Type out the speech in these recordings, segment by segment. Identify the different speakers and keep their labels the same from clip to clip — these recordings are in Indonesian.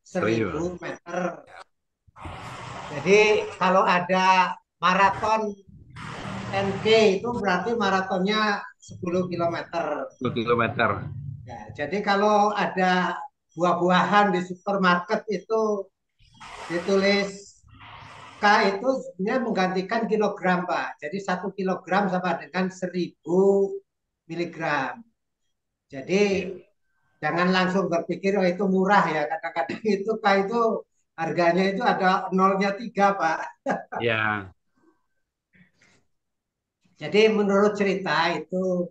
Speaker 1: 1000
Speaker 2: 1000.
Speaker 1: meter. Jadi kalau ada maraton 10K itu berarti maratonnya 10 kilometer.
Speaker 2: 10 kilometer.
Speaker 1: Ya, jadi kalau ada buah-buahan di supermarket itu ditulis K itu sebenarnya menggantikan kilogram, Pak. Jadi 1 kilogram sama dengan 1000 miligram. Jadi
Speaker 2: Ya.
Speaker 1: jangan langsung berpikir oh itu murah ya. Kadang-kadang itu K itu harganya itu ada nolnya 3, Pak.
Speaker 2: Ya.
Speaker 1: Jadi menurut cerita itu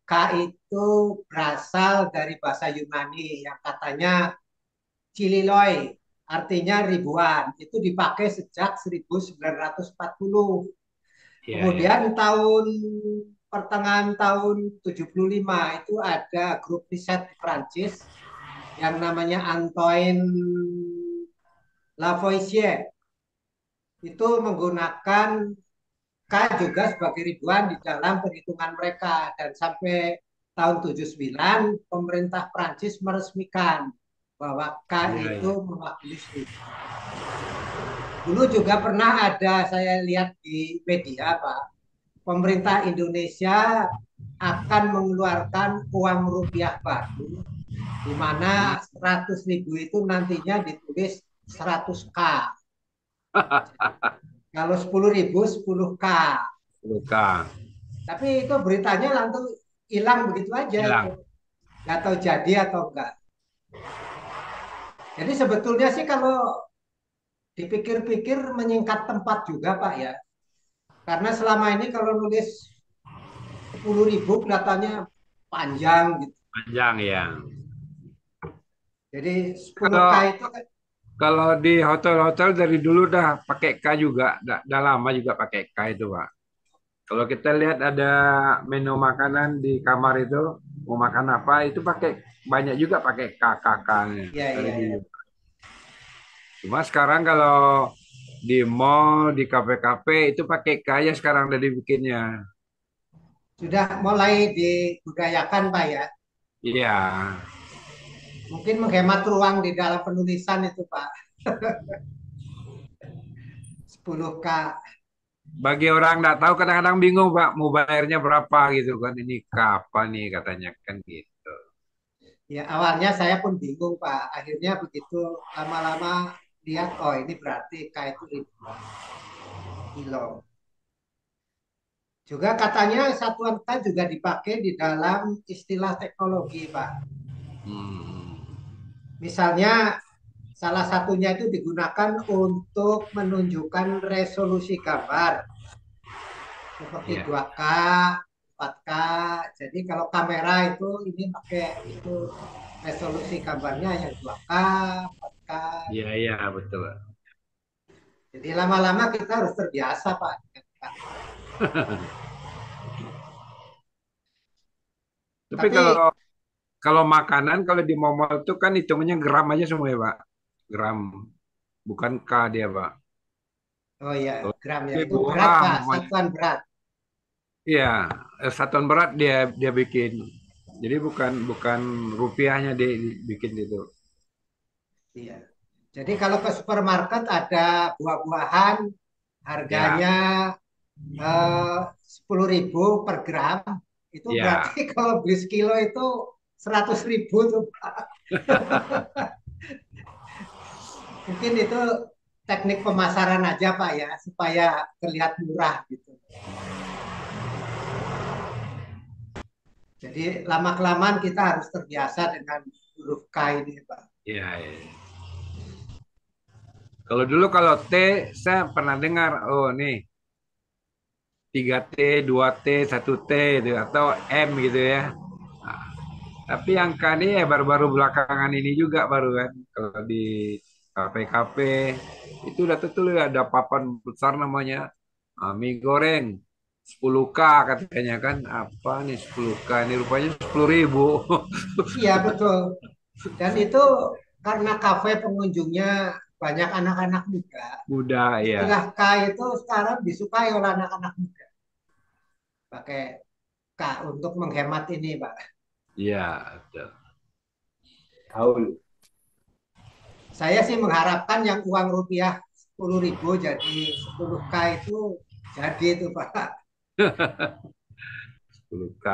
Speaker 1: K itu berasal dari bahasa Yunani yang katanya Cililoi, artinya ribuan. Itu dipakai sejak 1940.
Speaker 2: Ya, ya.
Speaker 1: Kemudian pertengahan tahun 75 itu ada grup riset di Prancis yang namanya Antoine Lavoisier. Itu menggunakan K juga sebagai ribuan di dalam perhitungan mereka dan sampai tahun 79 pemerintah Prancis meresmikan bahwa K
Speaker 2: Ya,
Speaker 1: itu
Speaker 2: ya.
Speaker 1: mewakili 1000. Dulu juga pernah ada saya lihat di media, Pak, pemerintah Indonesia akan mengeluarkan uang rupiah baru di mana 100.000 itu nantinya ditulis 100K. Kalau 10.000 10K.
Speaker 2: Luka.
Speaker 1: Tapi itu beritanya langsung hilang begitu aja itu.
Speaker 2: Hilang.
Speaker 1: Nggak tahu jadi atau enggak. Jadi sebetulnya sih kalau dipikir-pikir menyingkat tempat juga Pak ya. Karena selama ini kalau nulis 10.000 kelihatannya panjang gitu.
Speaker 2: Panjang ya.
Speaker 1: Jadi 10K
Speaker 2: Kalau
Speaker 1: itu kan
Speaker 2: kalau di hotel-hotel dari dulu dah pakai K juga, dah lama juga pakai K itu, Pak. Kalau kita lihat ada menu makanan di kamar itu, mau makan apa, itu pakai banyak juga pakai KKK-nya
Speaker 1: ya
Speaker 2: dari
Speaker 1: ya
Speaker 2: dulu.
Speaker 1: ya.
Speaker 2: Cuma sekarang kalau di mall, di kafe-kafe itu pakai K ya sekarang udah dibikinnya.
Speaker 1: Sudah mulai dibudayakan Pak ya.
Speaker 2: Iya.
Speaker 1: Mungkin menghemat ruang di dalam penulisan itu Pak. 10K.
Speaker 2: Bagi orang nggak tahu kadang-kadang bingung Pak, mau bayarnya berapa gitu kan. Ini kapan nih katanya kan gitu.
Speaker 1: Ya awalnya saya pun bingung Pak. Akhirnya begitu lama-lama lihat oh ini berarti K itu ribuan kilo. Juga katanya satuan K juga dipakai di dalam istilah teknologi Pak.
Speaker 2: Hmm.
Speaker 1: Misalnya salah satunya itu digunakan untuk menunjukkan resolusi gambar seperti
Speaker 2: Ya.
Speaker 1: 2K, 4K. Jadi kalau kamera itu ini pakai itu resolusi gambarnya yang 2K, 4K.
Speaker 2: Iya, iya, betul.
Speaker 1: Jadi lama-lama kita harus terbiasa Pak.
Speaker 2: Tapi kalau
Speaker 1: Tapi
Speaker 2: kalau makanan kalau di mall itu kan hitungannya gram aja semua ya Pak. Gram, bukan K dia Pak.
Speaker 1: oh ya
Speaker 2: Kalau
Speaker 1: gram ya
Speaker 2: di
Speaker 1: itu berat
Speaker 2: buah,
Speaker 1: Pak,
Speaker 2: umpamanya,
Speaker 1: satuan berat.
Speaker 2: iya, satuan berat dia dia bikin. Jadi bukan bukan rupiahnya dia bikin itu.
Speaker 1: Iya. Jadi kalau ke supermarket ada buah-buahan
Speaker 2: Ya,
Speaker 1: harganya 10.000 per gram, itu berarti
Speaker 2: ya,
Speaker 1: kalau beli sekilo itu 100.000 tuh. Mungkin itu teknik pemasaran aja Pak ya, supaya terlihat murah gitu. Jadi lama-kelamaan kita harus terbiasa dengan huruf K ini Pak.
Speaker 2: ya, ya. Kalau dulu kalau T saya pernah dengar, oh nih 3T, 2T, 1T itu atau M gitu ya. Nah, tapi angka ini ya baru-baru belakangan ini juga baru kan. Kalau di kafe-kafe itu udah tentu ada papan besar namanya mie goreng 10K katanya kan. Apa nih 10K ini rupanya 10.000.
Speaker 1: Iya betul. Dan itu karena kafe pengunjungnya banyak anak-anak muda,
Speaker 2: Mudah
Speaker 1: istilah
Speaker 2: ya.
Speaker 1: K itu sekarang disukai oleh anak-anak muda. Pakai K untuk menghemat ini, Pak.
Speaker 2: Iya, betul.
Speaker 3: Gaul.
Speaker 1: Saya sih mengharapkan yang uang rupiah 10.000 jadi 10K itu jadi itu Pak.
Speaker 2: 10K.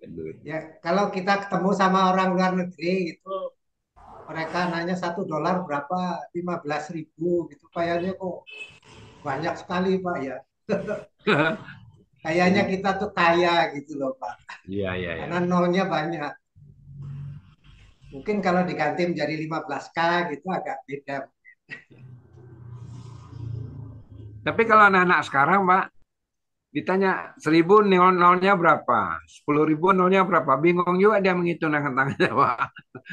Speaker 2: Duit.
Speaker 1: Ya kalau kita ketemu sama orang luar negeri gitu, mereka nanya $1 berapa, 15.000 gitu. Kayaknya kok banyak sekali Pak ya. Kayaknya kita tuh kaya gitu loh Pak.
Speaker 2: Iya, iya, iya.
Speaker 1: Karena nolnya banyak. Mungkin kalau diganti menjadi 15K gitu agak beda.
Speaker 2: Tapi kalau anak-anak sekarang, Pak, ditanya 1.000 nolnya berapa? 10.000 nolnya berapa? Bingung juga dia menghitung dengan tangannya, Pak.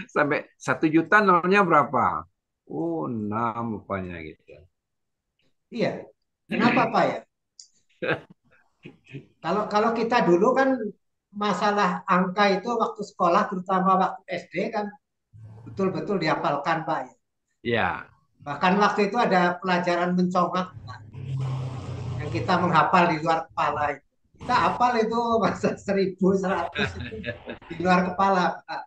Speaker 2: Sampai 1 juta nolnya berapa? Oh, 6 rupanya gitu.
Speaker 1: Iya. Kenapa Pak ya? Kalau kalau kita dulu kan masalah angka itu waktu sekolah terutama waktu SD kan betul-betul dihafalkan Pak ya.
Speaker 2: Ya,
Speaker 1: Bahkan waktu itu ada pelajaran mencongak Pak, yang kita menghafal di luar kepala itu. Kita hafal itu masa 1.100 itu di luar kepala Pak.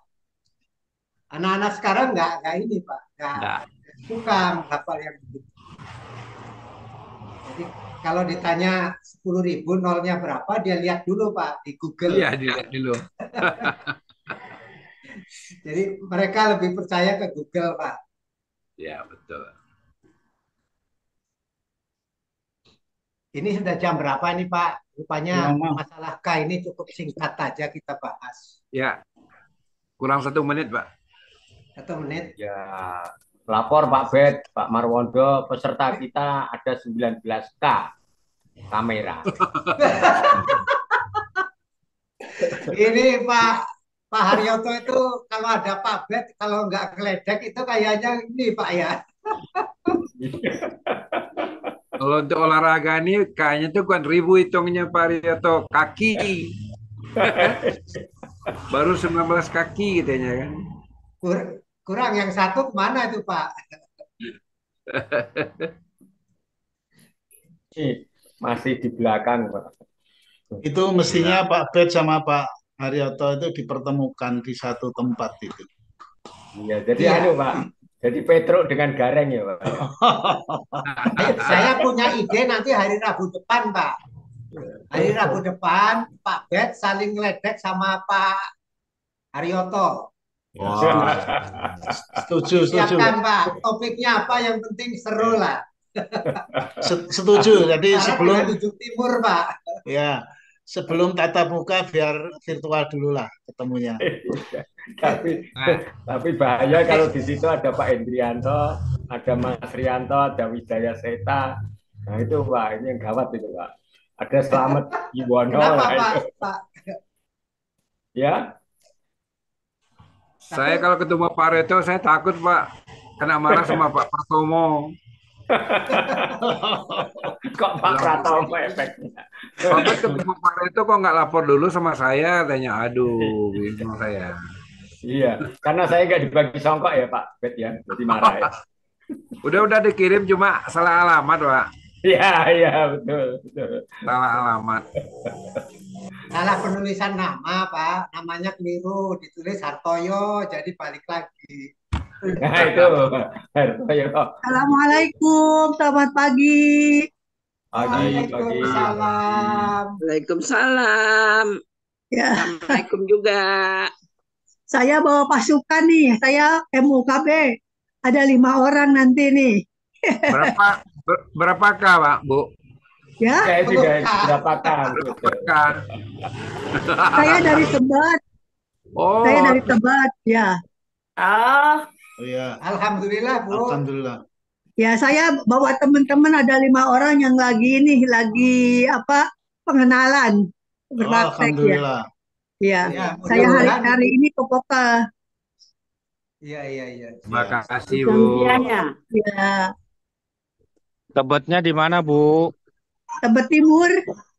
Speaker 1: Anak-anak sekarang nggak ini Pak, nggak
Speaker 2: enggak.
Speaker 1: suka menghafal yang begitu. Jadi kalau ditanya 10.000 nolnya berapa, dia lihat dulu Pak di Google.
Speaker 2: Iya, dilihat dulu.
Speaker 1: Jadi mereka lebih percaya ke Google Pak.
Speaker 2: Ya, betul.
Speaker 1: Ini sudah jam berapa nih Pak? Rupanya
Speaker 3: Lama.
Speaker 1: masalah K ini cukup singkat aja kita bahas.
Speaker 2: Ya, kurang 1 menit, Pak.
Speaker 1: 1 menit.
Speaker 3: Ya, lapor Pak Bet, Pak Marwondo, peserta kita ada 19K kamera.
Speaker 1: Ini Pak Haryoto itu kalau ada Pak Bet, kalau nggak geledek itu kayaknya ini Pak ya.
Speaker 2: Kalau untuk olahraga ini kayaknya tuh kan ribu hitungnya Pak Riyoto. Kaki. Baru 19 kaki katanya kan.
Speaker 1: Kurang yang satu kemana itu Pak?
Speaker 3: Masih di belakang Pak.
Speaker 4: Itu mestinya Pak Bet sama Pak Haryoto itu dipertemukan di satu tempat itu.
Speaker 3: Iya, jadi
Speaker 1: Iya.
Speaker 3: Pak. Jadi Petruk dengan Gareng ya Pak.
Speaker 1: Saya punya ide nanti hari Rabu depan Pak. Hari Rabu depan Pak Bet saling ngeledek sama Pak Haryoto.
Speaker 2: Wah.
Speaker 4: Setuju, setuju.
Speaker 1: Siapkan Pak, topiknya apa yang penting seru lah.
Speaker 4: Setuju. Jadi
Speaker 1: Karena
Speaker 4: sebelum
Speaker 1: dengan ujung timur Pak.
Speaker 4: ya sebelum tatap muka biar virtual dulu lah ketemunya.
Speaker 3: tapi bahaya kalau di situ ada Pak Hendrianto, ada Mas Rianto, ada Wijaya Seta. Nah itu Pak, ini yang gawat itu Pak. Ada Slamet Iwono.
Speaker 1: Kenapa
Speaker 3: nah,
Speaker 1: Pak?
Speaker 3: itu.
Speaker 1: Pak?
Speaker 3: Ya.
Speaker 2: Saya kalau ketemu Pak Reto saya takut Pak. Kena marah sama Pak Pratomo.
Speaker 3: Kok Pak Pratomo efeknya?
Speaker 2: Pak Bet ketemu Pak Reto kok nggak lapor dulu sama saya? Tanya, aduh, bingung saya.
Speaker 3: Iya, karena saya nggak dibagi songkok ya Pak Bet ya, jadi marah ya.
Speaker 2: Udah dikirim cuma salah alamat Pak.
Speaker 3: Iya, betul.
Speaker 2: Salah alamat.
Speaker 1: Salah penulisan nama Pak, namanya keliru, ditulis Hartoyo, jadi balik lagi.
Speaker 3: Nah itu, Hartoyo.
Speaker 5: Assalamualaikum, selamat pagi.
Speaker 3: Pagi.
Speaker 1: Waalaikumsalam.
Speaker 6: Waalaikumsalam.
Speaker 5: Ya,
Speaker 6: Assalamualaikum juga.
Speaker 5: saya bawa pasukan nih, saya MUKB. Ada 5 orang nanti nih.
Speaker 2: Berapakah Pak, Bu?
Speaker 5: Ya,
Speaker 3: Saya juga berapa kan?
Speaker 2: Berapakah?
Speaker 5: saya dari Tebet.
Speaker 2: Oh,
Speaker 5: Saya dari Tebet, ya.
Speaker 6: Oh,
Speaker 4: Oh ya,
Speaker 1: Alhamdulillah Bu.
Speaker 4: alhamdulillah.
Speaker 5: Ya, saya bawa teman-teman ada 5 orang yang lagi pengenalan
Speaker 4: Oh,
Speaker 5: berpraktek ya.
Speaker 4: alhamdulillah.
Speaker 5: Ya,
Speaker 1: Ya,
Speaker 5: saya
Speaker 1: mudah-mudahan.
Speaker 5: hari ini ke Poka.
Speaker 1: Iya.
Speaker 2: terima kasih Bu.
Speaker 6: gantiannya.
Speaker 5: Ya,
Speaker 7: Tebetnya di mana, Bu?
Speaker 5: Tebet Timur.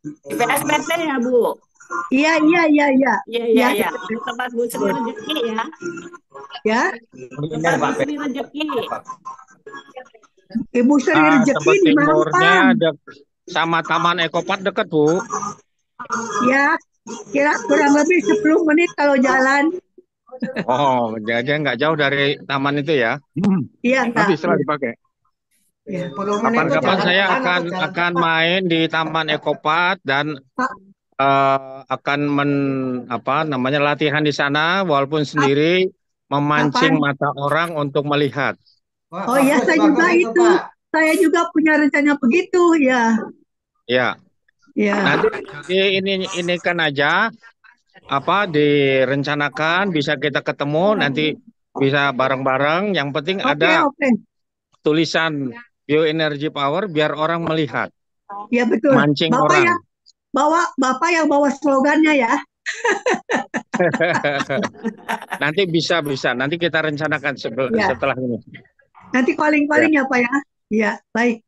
Speaker 6: Di PSBT ya, Bu?
Speaker 5: Iya.
Speaker 6: Iya. Tempat Bu Sri Rezeki ya.
Speaker 5: Ya,
Speaker 3: Benar Pak
Speaker 6: Bu
Speaker 3: Bet.
Speaker 6: Sri Rezeki.
Speaker 5: Ibu Sri Rezeki
Speaker 7: Tebet
Speaker 5: di
Speaker 7: Timurnya
Speaker 5: Mampang.
Speaker 7: sama Taman Ekopark dekat, Bu.
Speaker 5: Ya, kurang lebih 10 menit kalau jalan.
Speaker 7: Oh, jadi nggak jauh dari taman itu ya?
Speaker 5: Iya, enggak.
Speaker 7: Habis lah dipakai.
Speaker 5: Ya.
Speaker 1: 10 menit itu
Speaker 7: Kapan-kapan
Speaker 1: jalan
Speaker 7: saya
Speaker 1: pelan
Speaker 7: akan
Speaker 1: atau jalan
Speaker 7: akan
Speaker 1: cepat?
Speaker 7: main di Taman Ekopark dan
Speaker 5: Pak,
Speaker 7: akan apa namanya latihan di sana walaupun sendiri
Speaker 5: kapan?
Speaker 7: memancing mata orang untuk melihat.
Speaker 1: Wah,
Speaker 5: Oh iya, saya
Speaker 1: bagus
Speaker 5: juga
Speaker 1: itu,
Speaker 5: itu.
Speaker 1: Pak.
Speaker 5: Saya juga punya rencana begitu, ya.
Speaker 7: Ya,
Speaker 5: Ya.
Speaker 7: nanti ini kan aja apa direncanakan bisa kita ketemu nanti bisa bareng-bareng. Yang penting
Speaker 5: Oke,
Speaker 7: ada
Speaker 5: oke.
Speaker 7: tulisan bioenergy power biar orang melihat,
Speaker 5: Ya betul.
Speaker 7: mancing
Speaker 5: Bapak
Speaker 7: orang.
Speaker 5: yang bawa slogannya ya.
Speaker 7: Nanti bisa nanti kita rencanakan
Speaker 5: Ya.
Speaker 7: setelah ini.
Speaker 5: Nanti
Speaker 7: Ya,
Speaker 5: calling ya Pak ya. Iya, baik.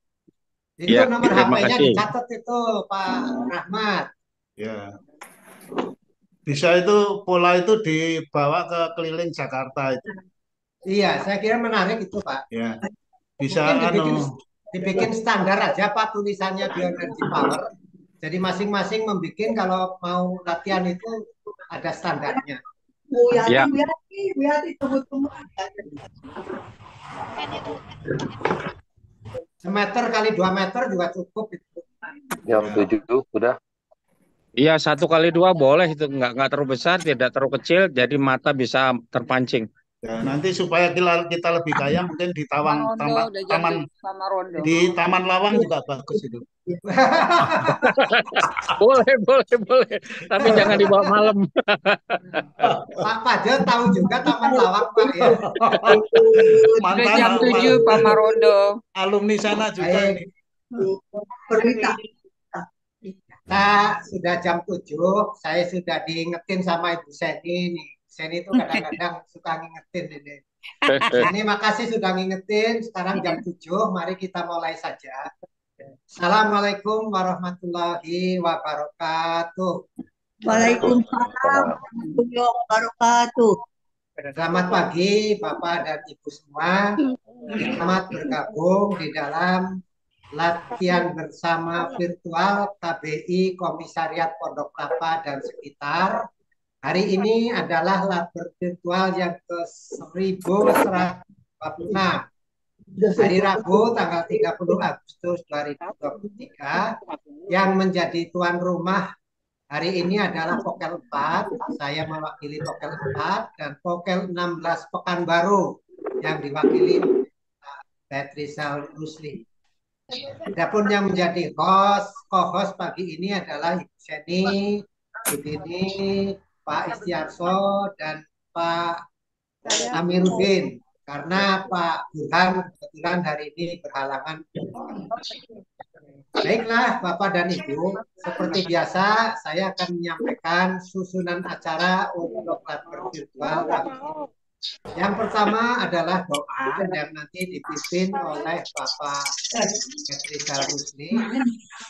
Speaker 1: Itu
Speaker 7: ya,
Speaker 1: nomor
Speaker 7: terima
Speaker 1: HP-nya
Speaker 7: kasih.
Speaker 1: dicatat itu, Pak Rahmat.
Speaker 4: Ya. Bisa itu pola itu dibawa ke keliling Jakarta itu.
Speaker 1: Iya, saya kira menarik itu, Pak.
Speaker 4: Ya. Bisa
Speaker 1: Mungkin dibikin standar aja, Pak, tulisannya bioenergy power. Jadi masing-masing membuat kalau mau latihan itu ada standarnya.
Speaker 7: Ya.
Speaker 5: Bu Yati, tunggu.
Speaker 1: Semeter kali 2 meter juga cukup itu.
Speaker 8: Jam 7 udah.
Speaker 7: Iya, 1x2 boleh itu nggak terlalu besar, tidak terlalu kecil, jadi mata bisa terpancing.
Speaker 4: Ya, nanti supaya kita lebih kaya mungkin di Taman Lawang juga bagus itu.
Speaker 7: Boleh. Tapi jangan dibawa malam.
Speaker 1: Pak Fadil tahu juga Taman Lawang, Pak ya.
Speaker 4: Mantan
Speaker 9: jam 7 Pak Marondo.
Speaker 4: alumni sana juga ini.
Speaker 5: Perwita.
Speaker 1: Nah, sudah jam 7, saya sudah diingetin sama Ibu Seni nih. Seni itu kadang-kadang suka ngingetin ini. Seni, makasih sudah ngingetin. Sekarang jam 7, mari kita mulai saja. Assalamualaikum warahmatullahi wabarakatuh.
Speaker 5: Waalaikumsalam warahmatullahi wabarakatuh.
Speaker 1: Selamat pagi Bapak dan Ibu semua. Selamat bergabung di dalam latihan bersama virtual KBI Komisariat Pondok Kelapa dan sekitar. Hari ini adalah latihan virtual yang ke-1146. Hari Rabu tanggal 30 Agustus 2023 yang menjadi tuan rumah hari ini adalah Pokel 4. Saya mewakili Pokel 4 dan Pokel 16 Pekanbaru yang diwakili Petrizal Rusli. Adapun yang menjadi co-host pagi ini adalah Ibu Seni, Ibu Dini, Pak Istiarso, dan Pak Amiruddin. Karena Pak Burhan kebetulan hari ini berhalangan. Baiklah Bapak dan Ibu, seperti biasa saya akan menyampaikan susunan acara untuk latihan virtual kali ini. Yang pertama adalah doa yang nanti dipimpin oleh Bapak Petrizal Rusli.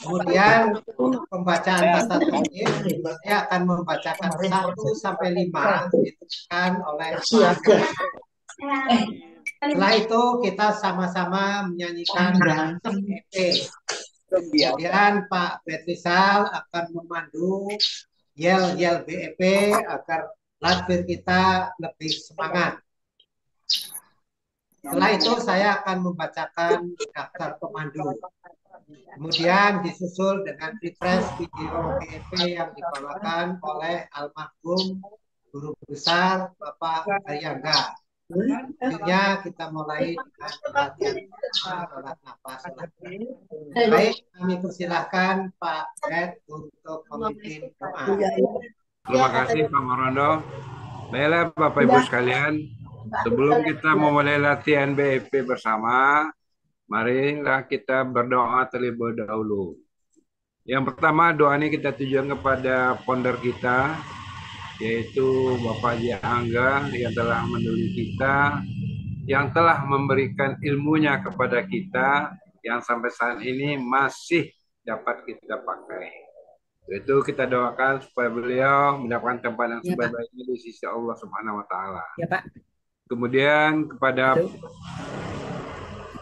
Speaker 1: Kemudian pembacaan tata tertib, saya akan membacakan 1 sampai 5 ditentukan oleh Pak. Setelah itu kita sama-sama menyanyikan EP. Kemudian Pak Petrizal akan memandu yel-yel BEP agar latihan kita lebih semangat. Setelah itu saya akan membacakan daftar pemandu. Kemudian disusul dengan refresh video BEP yang dibawakan oleh almarhum Guru Besar Bapak Haryangga. Akhirnya kita mulai dengan latihan sholat nafas. Baik, kami persilahkan Pak Ed untuk memimpin doa.
Speaker 2: Terima kasih Pak Marondo. Baiklah Bapak Ibu sekalian, sebelum kita memulai latihan BEP bersama, marilah kita berdoa terlebih dahulu. Yang pertama, doa ini kita tujukan kepada founder kita, yaitu Bapak Haji Angga yang telah menolong kita, yang telah memberikan ilmunya kepada kita, yang sampai saat ini masih dapat kita pakai. Itu kita doakan supaya beliau mendapatkan tempat yang sebaik-baiknya di sisi Allah Subhanahu wa taala.
Speaker 6: Ya, Pak.
Speaker 2: Kemudian kepada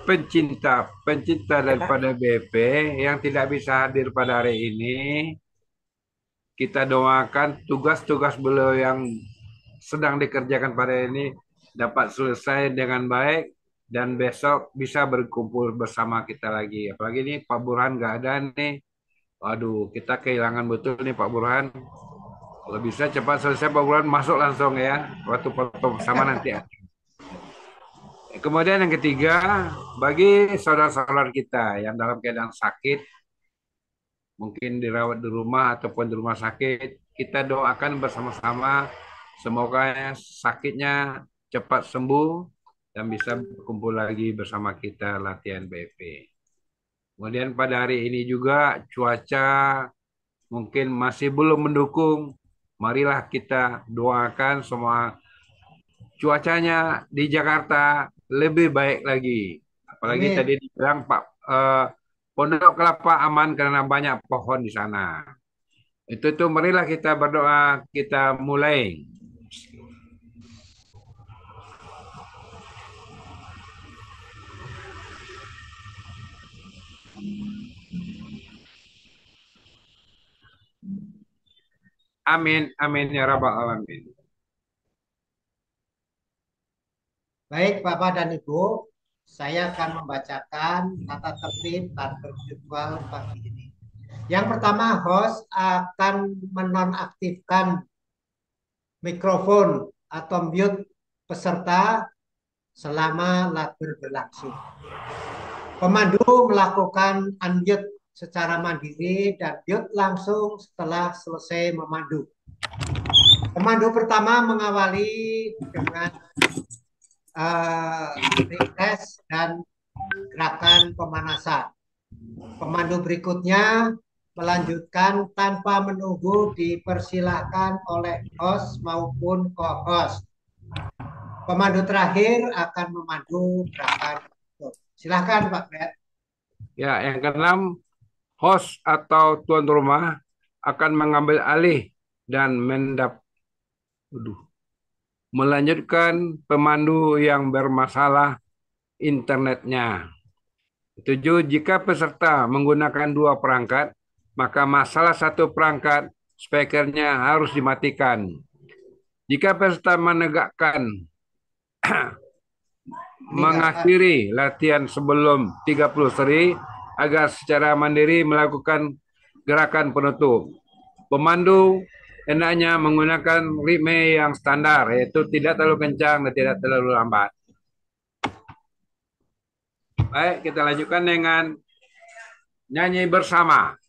Speaker 2: pencinta daripada BP yang tidak bisa hadir pada hari ini, kita doakan tugas-tugas beliau yang sedang dikerjakan pada ini dapat selesai dengan baik dan besok bisa berkumpul bersama kita lagi. Apalagi nih Pak Burhan nggak ada nih. Waduh, kita kehilangan betul nih Pak Burhan. Kalau bisa cepat selesai Pak Burhan, masuk langsung ya. Waktu foto bersama nanti. Kemudian yang ketiga, bagi saudara-saudara kita yang dalam keadaan sakit, mungkin dirawat di rumah ataupun di rumah sakit, kita doakan bersama-sama semoga sakitnya cepat sembuh dan bisa berkumpul lagi bersama kita latihan BP. Kemudian pada hari ini juga cuaca mungkin masih belum mendukung. Marilah kita doakan semua cuacanya di Jakarta lebih baik lagi. Apalagi
Speaker 1: Amin.
Speaker 2: tadi dibilang Pak Pondok Kelapa aman karena banyak pohon di sana. Itu marilah kita berdoa, kita mulai. Amin, amin ya rabbal alamin.
Speaker 1: Baik, Bapak dan Ibu, saya akan membacakan tata tertib kantor virtual pagi ini. Yang pertama, host akan menonaktifkan mikrofon atau mute peserta selama laber berlangsung. Pemandu melakukan unmute secara mandiri dan mute langsung setelah selesai memandu. Pemandu pertama mengawali dengan refresh dan gerakan pemanasan. Pemandu berikutnya melanjutkan tanpa menunggu, dipersilahkan oleh host maupun co-host. Pemandu terakhir akan memandu gerakan. Silakan Pak Bet.
Speaker 2: Ya, yang keenam, host atau tuan rumah akan mengambil alih dan melanjutkan pemandu yang bermasalah internetnya. 7. Jika peserta menggunakan 2 perangkat, maka masalah 1 perangkat speakernya harus dimatikan. Jika peserta mengakhiri latihan sebelum 30 seri agar secara mandiri melakukan gerakan penutup. Pemandu hendaknya menggunakan ritme yang standar, yaitu tidak terlalu kencang dan tidak terlalu lambat. Baik, kita lanjutkan dengan nyanyi bersama.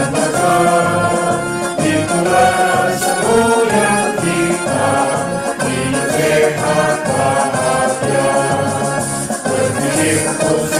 Speaker 10: Sehat bahagia, berpikir positif.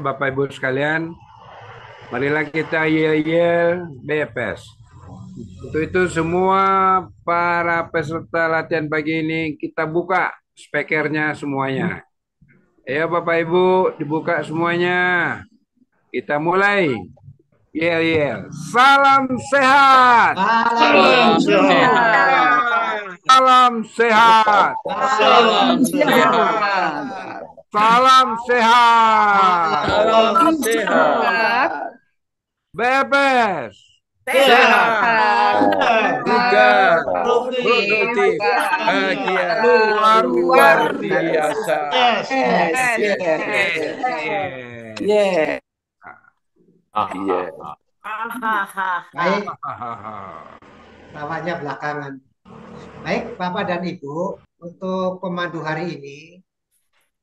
Speaker 2: Bapak Ibu sekalian, marilah kita yel-yel BPS. Untuk itu semua para peserta latihan pagi ini kita buka speakernya semuanya. Ayo Bapak Ibu dibuka semuanya. Kita mulai. Yel-yel. Salam sehat.
Speaker 1: Salam sehat.
Speaker 2: Salam sehat.
Speaker 1: Salam sehat.
Speaker 2: Salam sehat.
Speaker 9: Salam sehat.
Speaker 2: Bebas.
Speaker 9: Sehat.
Speaker 2: Bugar.
Speaker 9: Produktif.
Speaker 2: Bahagia.
Speaker 9: Luar biasa.
Speaker 6: Yeah.
Speaker 8: Iya.
Speaker 1: Baik, tawanya belakangan. Baik, Bapak dan Ibu, untuk pemandu hari ini,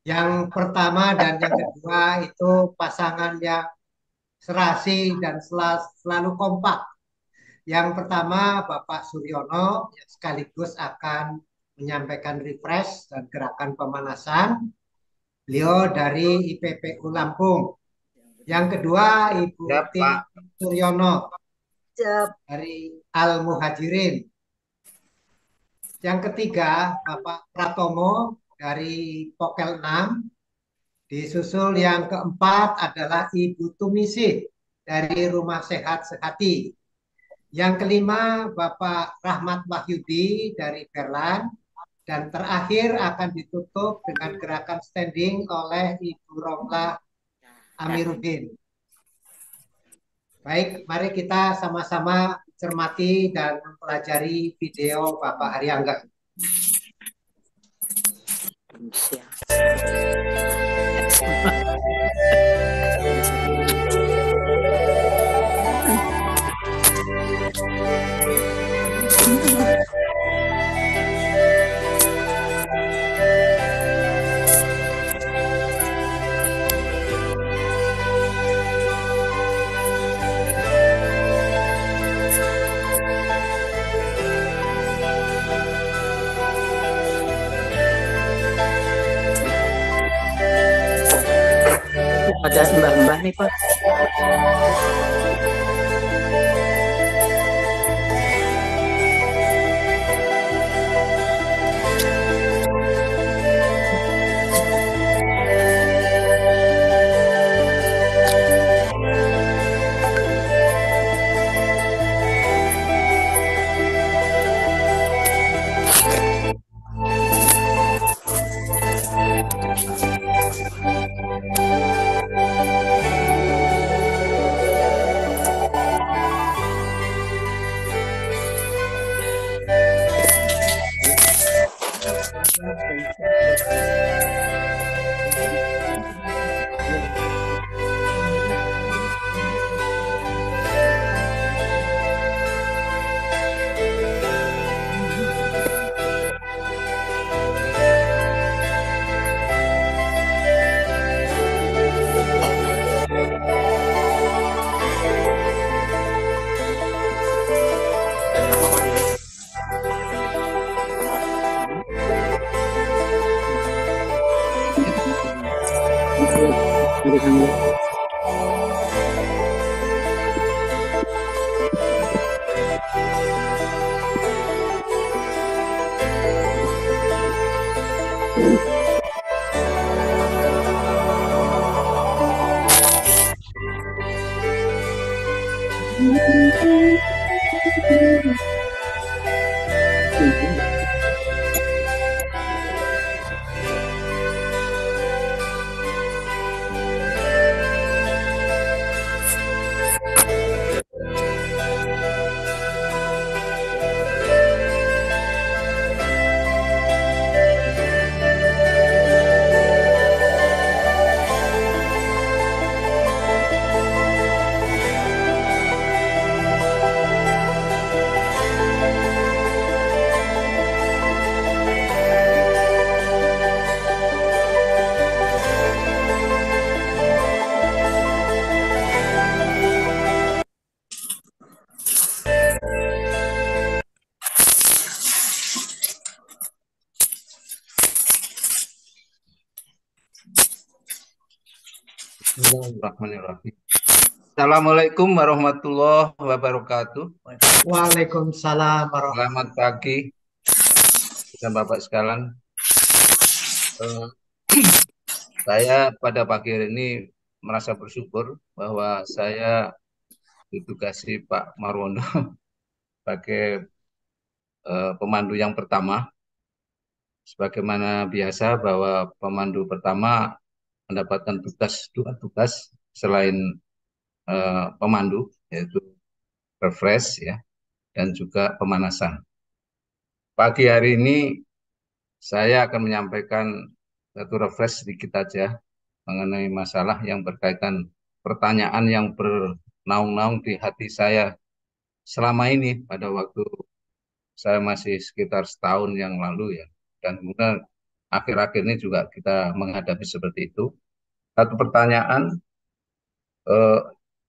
Speaker 1: yang pertama dan yang kedua itu pasangan yang serasi dan selalu kompak. Yang pertama Bapak Suryono yang sekaligus akan menyampaikan refresh dan gerakan pemanasan. Beliau dari IPPU Lampung. Yang kedua Ibu Ti Suryono dari Al Muhajirin. Yang ketiga Bapak Pratomo dari Pokel 6. Disusul yang keempat adalah Ibu Tumisi dari Rumah Sehat Sehati. Yang kelima Bapak Rahmat Wahyudi dari Berlan. Dan terakhir akan ditutup dengan gerakan standing oleh Ibu Romlah Amiruddin. Baik, mari kita sama-sama cermati dan mempelajari video Bapak Haryangga.
Speaker 6: Ada mbah-mbah nih Pak.
Speaker 10: Bismillahirrahmanirrahim. Assalamualaikum warahmatullahi wabarakatuh.
Speaker 1: Waalaikumsalam warahmatullahi
Speaker 10: Selamat pagi dan Bapak sekalian. Eh, Saya pada pagi hari ini merasa bersyukur bahwa saya ditugasi Pak Marwono sebagai pemandu yang pertama. Sebagaimana biasa bahwa pemandu pertama mendapatkan dua tugas selain pemandu, yaitu refresh ya, dan juga pemanasan. Pagi hari ini saya akan menyampaikan satu refresh sedikit aja mengenai masalah yang berkaitan pertanyaan yang bernaung-naung di hati saya selama ini pada waktu saya masih sekitar setahun yang lalu ya. Dan kemudian akhir-akhir ini juga kita menghadapi seperti itu. Satu pertanyaan eh,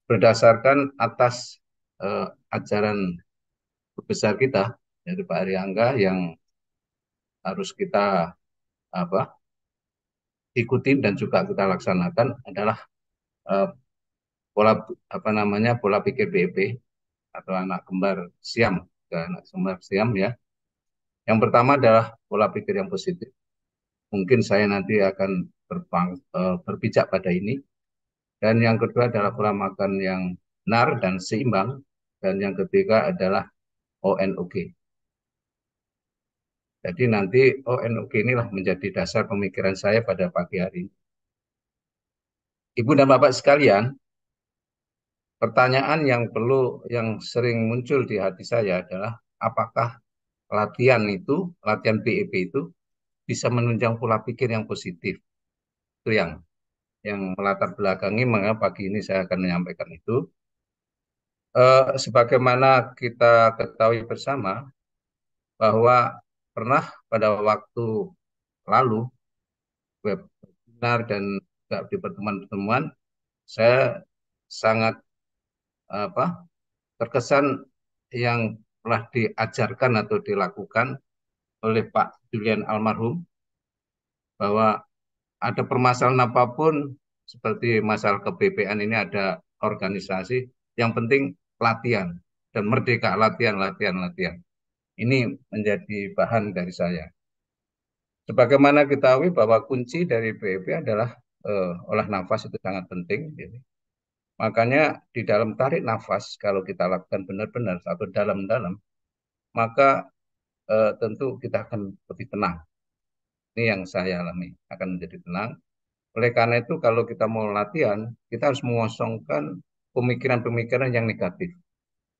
Speaker 10: berdasarkan atas ajaran besar kita, yaitu Pak Ariangga yang harus kita apa ikutin dan juga kita laksanakan adalah eh, pola pola pikir BEP atau anak kembar Siam, anak kembar Siam ya. Yang pertama adalah pola pikir yang positif. Mungkin saya nanti akan berpijak pada ini. Dan yang kedua adalah pola makan yang benar dan seimbang. Dan yang ketiga adalah ONOG. Jadi nanti ONOG inilah menjadi dasar pemikiran saya pada pagi hari ini. Ibu dan Bapak sekalian, pertanyaan yang sering muncul di hati saya adalah apakah latihan BEP itu bisa menunjang pola pikir yang positif. Itu yang melatar belakangi mengapa pagi ini saya akan menyampaikan itu. Sebagaimana kita ketahui bersama bahwa pernah pada waktu lalu webinar dan juga di pertemuan-pertemuan saya sangat terkesan yang telah diajarkan atau dilakukan oleh Pak Julian almarhum bahwa ada permasalahan apapun seperti masalah keBPN ini ada organisasi yang penting latihan dan merdeka latihan. Ini menjadi bahan dari saya. Sebagaimana kita tahu bahwa kunci dari BEP adalah olah nafas itu sangat penting. Gitu. Makanya di dalam tarik nafas kalau kita lakukan benar-benar atau dalam-dalam, maka tentu kita akan lebih tenang. Ini yang saya alami, akan menjadi tenang. Oleh karena itu kalau kita mau latihan, kita harus mengosongkan pemikiran-pemikiran yang negatif.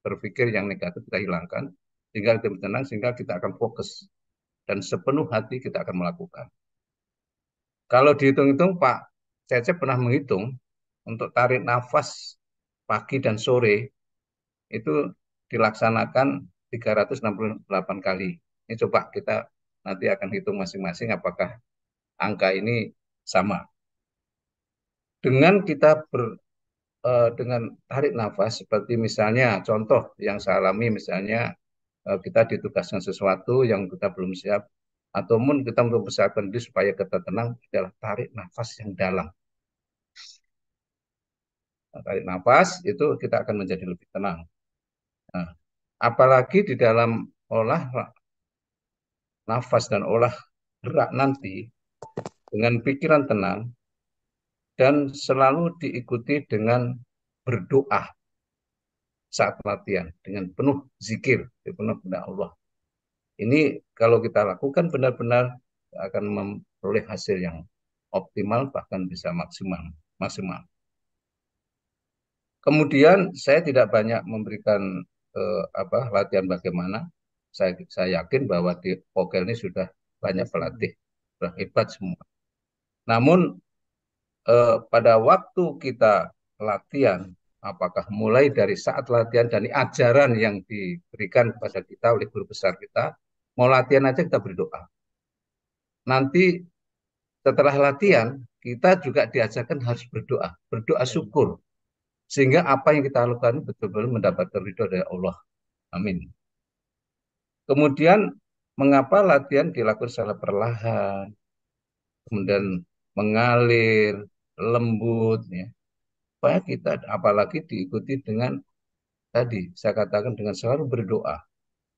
Speaker 10: Berpikir yang negatif kita hilangkan, sehingga kita tenang, sehingga kita akan fokus. Dan sepenuh hati kita akan melakukan. Kalau dihitung-hitung Pak Cecep pernah menghitung, untuk tarik nafas pagi dan sore, itu dilaksanakan 368 kali. Ini coba kita nanti akan hitung masing-masing apakah angka ini sama. Dengan kita dengan tarik nafas, seperti misalnya contoh yang saya alami, misalnya kita ditugaskan sesuatu yang kita belum siap, ataupun kita mempersiapkan diri supaya kita tenang, adalah tarik nafas yang dalam. Tarik nafas itu kita akan menjadi lebih tenang. Nah, apalagi di dalam olah nafas dan olah gerak nanti dengan pikiran tenang dan selalu diikuti dengan berdoa saat latihan dengan penuh zikir, penuh kepada Allah. Ini kalau kita lakukan benar-benar akan memperoleh hasil yang optimal bahkan bisa maksimal. Kemudian saya tidak banyak memberikan latihan bagaimana. Saya yakin bahwa di Pokel ini sudah banyak pelatih, sudah hebat semua. Namun pada waktu kita latihan, apakah mulai dari saat latihan dan ajaran yang diberikan kepada kita oleh guru besar kita, mau latihan aja kita berdoa. Nanti setelah latihan, kita juga diajarkan harus berdoa syukur. Sehingga apa yang kita lakukan betul-betul mendapatkan ridho dari Allah. Amin. Kemudian, mengapa latihan dilakukan secara perlahan, kemudian mengalir, lembut, ya. Supaya kita apalagi diikuti dengan tadi saya katakan dengan selalu berdoa,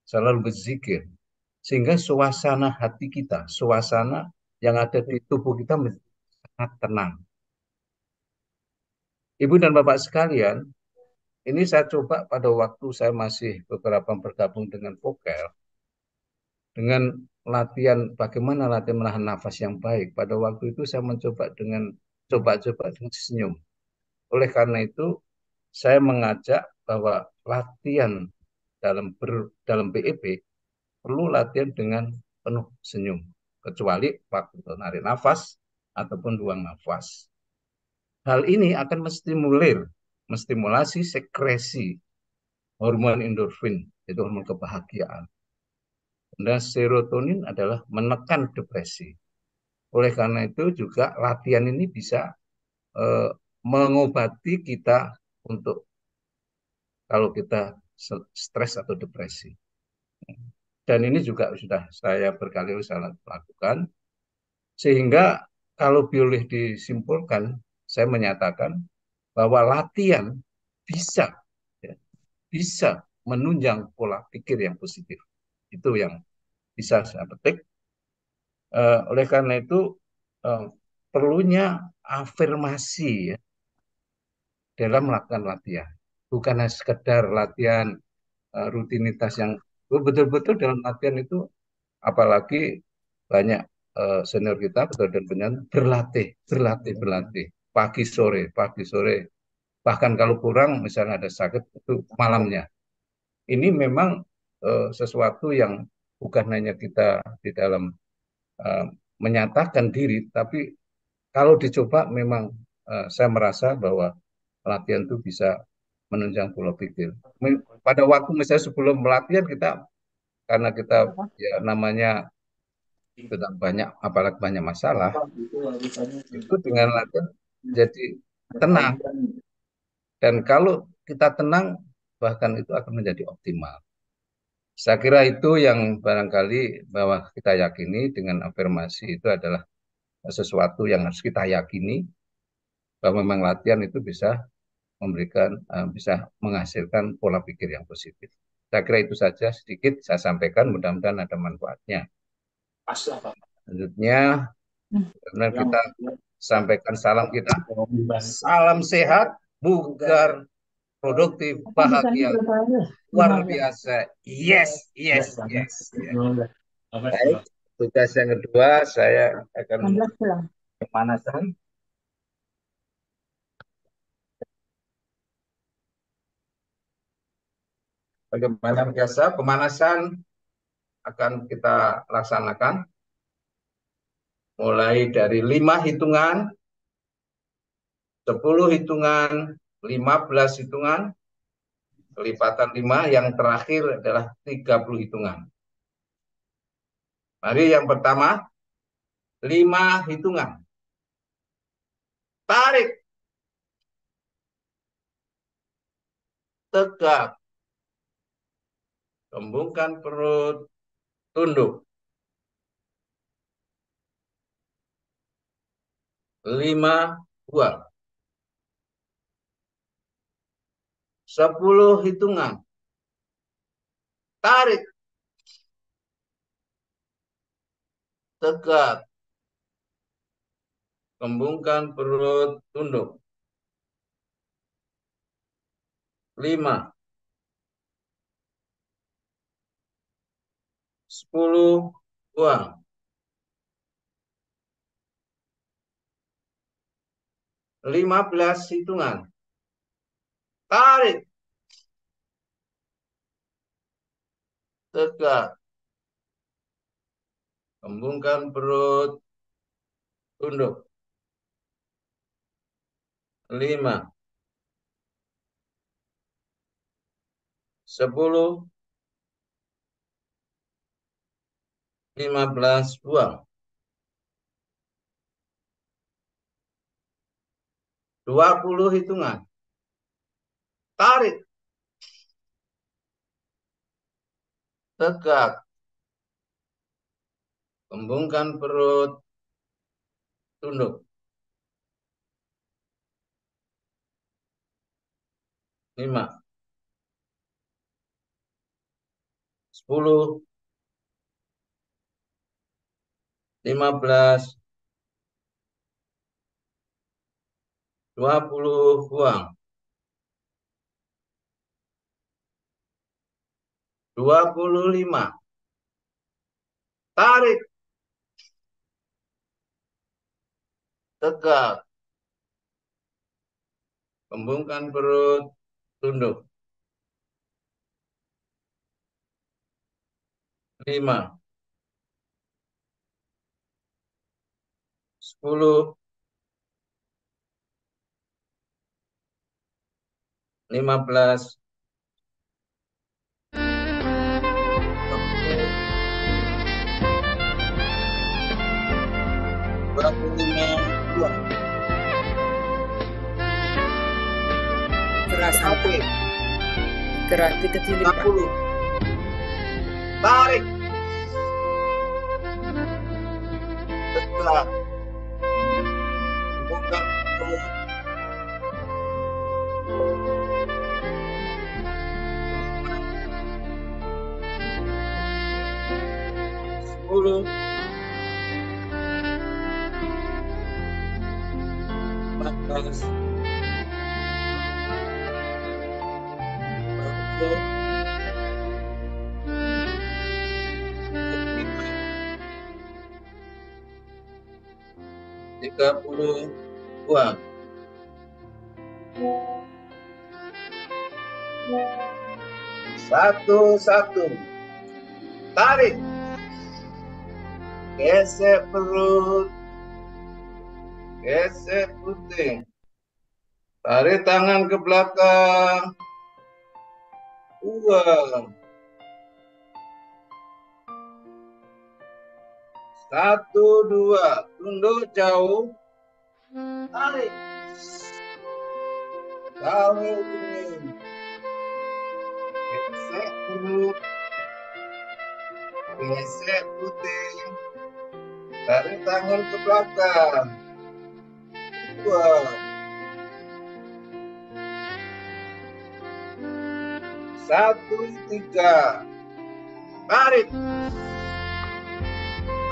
Speaker 10: selalu berzikir, sehingga suasana hati kita, suasana yang ada di tubuh kita sangat tenang. Ibu dan Bapak sekalian, ini saya coba pada waktu saya masih beberapa bergabung dengan Vokel, dengan latihan bagaimana latihan menahan nafas yang baik. Pada waktu itu saya mencoba dengan coba-coba dengan senyum. Oleh karena itu, saya mengajak bahwa latihan dalam BEP perlu latihan dengan penuh senyum, kecuali waktu menarik nafas ataupun buang nafas. Hal ini akan menstimulasi sekresi hormon endorfin, yaitu hormon kebahagiaan. Dan serotonin adalah menekan depresi. Oleh karena itu juga latihan ini bisa mengobati kita untuk kalau kita stres atau depresi. Dan ini juga sudah saya berkali-kali saya lakukan. Sehingga kalau boleh disimpulkan, saya menyatakan bahwa latihan bisa ya, bisa menunjang pola pikir yang positif. Itu yang bisa saya petik. Oleh karena itu perlunya afirmasi ya, dalam melakukan latihan. Bukan hanya sekedar latihan rutinitas yang betul-betul dalam latihan itu, apalagi banyak senior kita betul dan benar berlatih pagi sore, bahkan kalau kurang misalnya ada sakit itu malamnya. Ini memang sesuatu yang bukan hanya kita di dalam uh, menyatakan diri, tapi kalau dicoba memang saya merasa bahwa latihan itu bisa menunjang pola pikir. Pada waktu misalnya sebelum latihan kita, karena kita ya namanya kita banyak, apalagi banyak masalah, itu dengan latihan jadi tenang. Dan kalau kita tenang, bahkan itu akan menjadi optimal. Saya kira itu yang barangkali bahwa kita yakini dengan afirmasi itu adalah sesuatu yang harus kita yakini bahwa memang latihan itu bisa memberikan, bisa menghasilkan pola pikir yang positif. Saya kira itu saja sedikit saya sampaikan, mudah-mudahan ada manfaatnya. Selanjutnya, benar kita sampaikan salam kita. Salam sehat, bugar, produktif, bahagia, luar biasa. Yes, yes, yes. Baik, tugas yang kedua saya akan pemanasan. Bagaimana biasa pemanasan akan kita laksanakan mulai dari 5 hitungan, 10 hitungan, 15 hitungan, kelipatan 5, yang terakhir adalah 30 hitungan. Mari yang pertama, 5 hitungan. Tarik. Tegak. Kembungkan perut. Tunduk. 5, buang. 10 hitungan. Tarik. Tegak. Kembungkan perut, tunduk. 5. 10, buang. 15 hitungan. Tarik. Tegak. Kembungkan perut, tunduk. 5. 10, 15, buang. 20 hitungan. Tarik. Tegak. Kembungkan perut, tunduk. 5, 10, 15, 20, buang. 25, tarik, tegak, kembungkan perut, tunduk. 5, 10, 15, 25, buang.
Speaker 6: Sampai gerak kecil Pak.
Speaker 10: 60, tarik, tegak, kembungkan perut, 10, 15, 20, 30, buang. 1, tarik, gesek perut, gesek puting, tarik tangan ke belakang, buang. 1, 2, tunduk jauh, tarik, tarik ini, gesek perut, gesek puting, tarik tangan ke belakang, buang. 1, 3, tarik,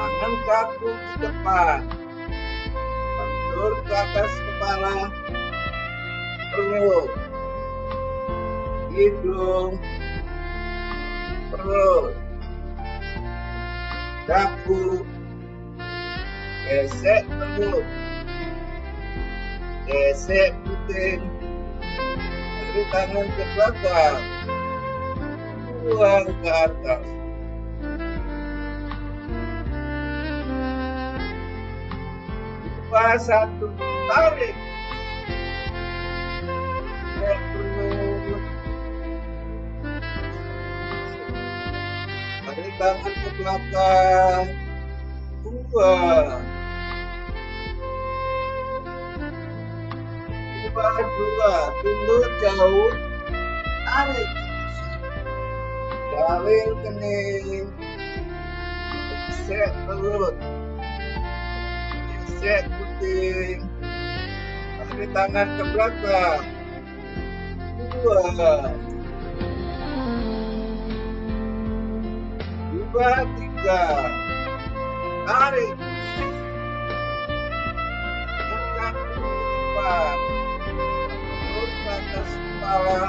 Speaker 10: tangan kaku ke depan, mundur ke atas kepala, perut, hidung, perut, dagu, gesek perut, gesek puting, tarik tangan ke belakang, buang ke atas. 2, 1, tarik, gesek perut, tarik tangan ke belakang, buang. 2, tunduk jauh, tarik, garing kening, gesek perut, gesek puting, tarik tangan ke belakang, buang. 2, 3, tarik, angkat ke depan, turun ke atas kepala,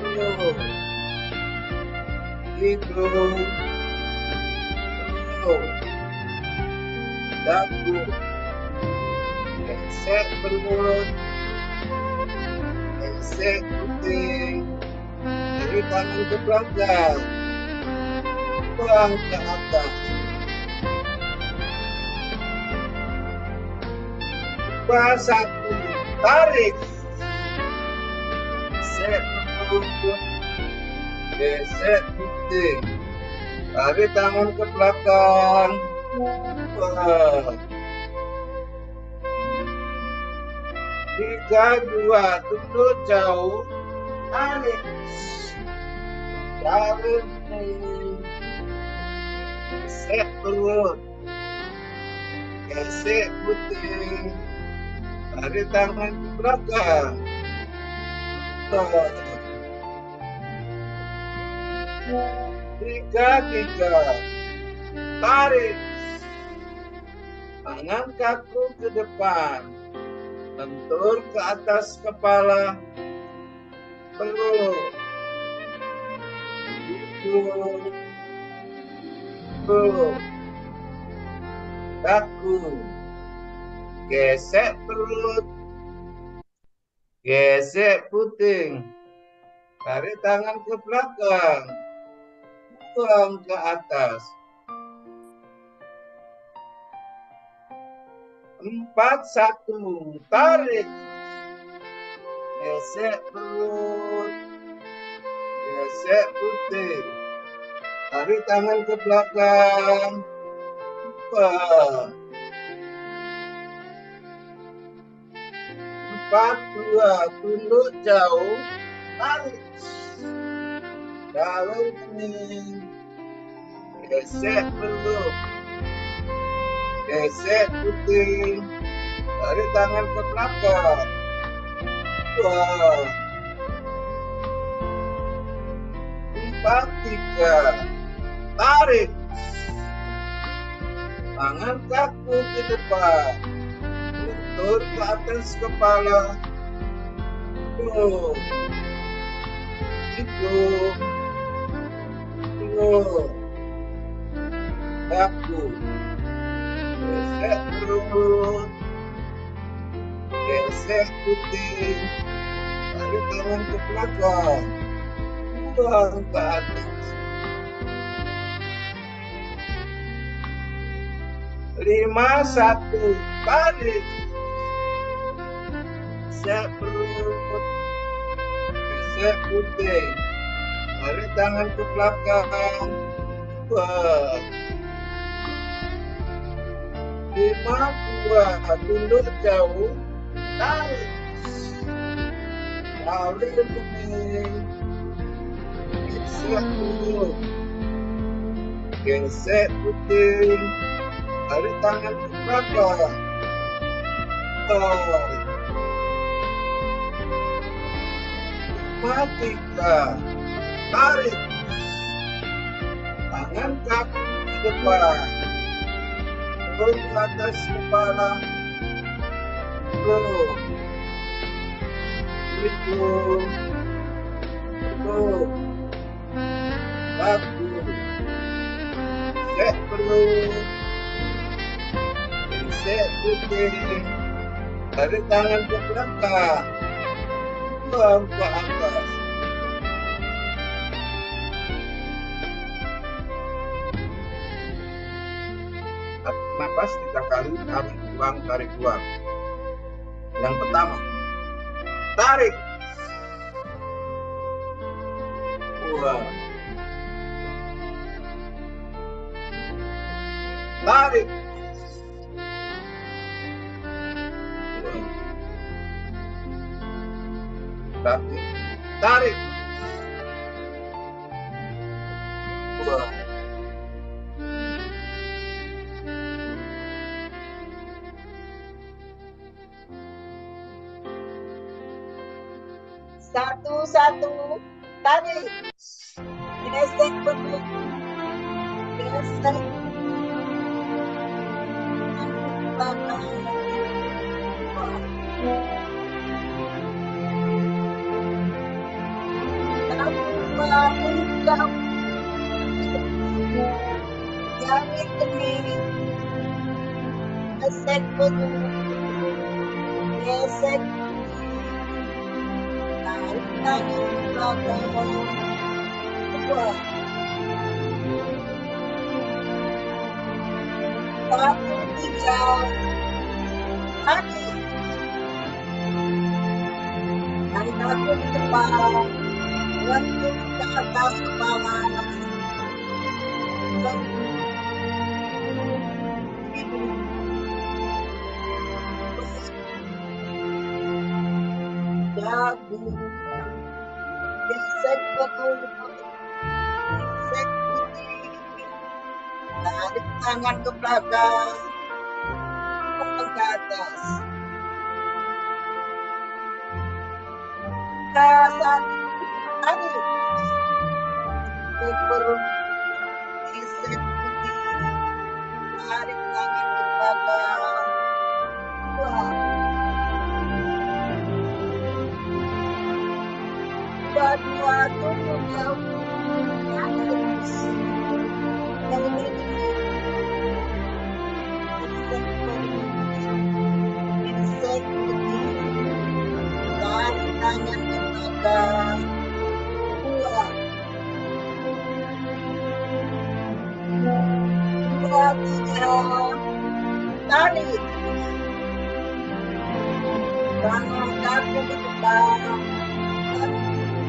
Speaker 10: perut, hidung, perut, dagu, gesek perut, gesek puting, tarik tangan ke belakang, buang ke atas. 2, 1, tarik, gesek perut, gesek puting, tarik tangan ke belakang, buang. 3, 2, tunduk jauh, tarik, garing kening, gesek perut, gesek puting, tarik tangan ke belakang, Tiga. Tarik. Tangan kaku ke depan. Lentur ke atas kepala. Peluk. Peluk. Kaku. Gesek perut. Gesek puting. Tarik tangan ke belakang. Buang ke atas. 4-1. Tarik. Gesek perut. Gesek puting. Tarik tangan ke belakang. Buang. 4-2. Tunduk jauh. Tarik. Dalam kening. Gesek perut. Gesek puting. Tarik tangan ke belakang. Buang. 4-3. Tarik. Tangan kaku ke depan. Lentur ke atas kepala. Peluk. Hidup. Peluk. Kaku. Gesek perut. Gesek puting. Tarik tangan ke belakang. Buang ke atas. 5-1. Tarik. Gesek perut. Gesek puting. Tarik tangan ke belakang. Buang. 5-2. Tunduk jauh. Tarik. Dalam kening. Gesek perut. Gesek puting. Tarik tangan ke belakang. 5-3. Tarik. Tangan kaku ke depan. Turun ke atas kepala. Peluk. Hidup. Peluk. Kaku. Gesek perut. Gesek puting. Tarik tangan ke belakang. Buang ke atas. Napas 3 kali, tarik buang. Yang pertama, tarik. Buang. Tarik. Buang. Tarik. Buang.
Speaker 6: Satu. Tarik. Gesek perut. Gesek. Tarik kening. Gesek perut. Gesek. Tarik tangan ke belakang. Buang. 1-3. Tarik. Tarik kaku ke depan. Lentur ke atas kepala. Dagu. Gesek perut. Gesek puting. Tarik tangan ke belakang. Buang ke atas. satu, tarik. Perut, geser putih, tarik tangan ke belakang. Dua, tunggu jauh. Geser putih, tarik tangan ke belakang. Dua, tiga, tarik. Tangan kaku ke depan,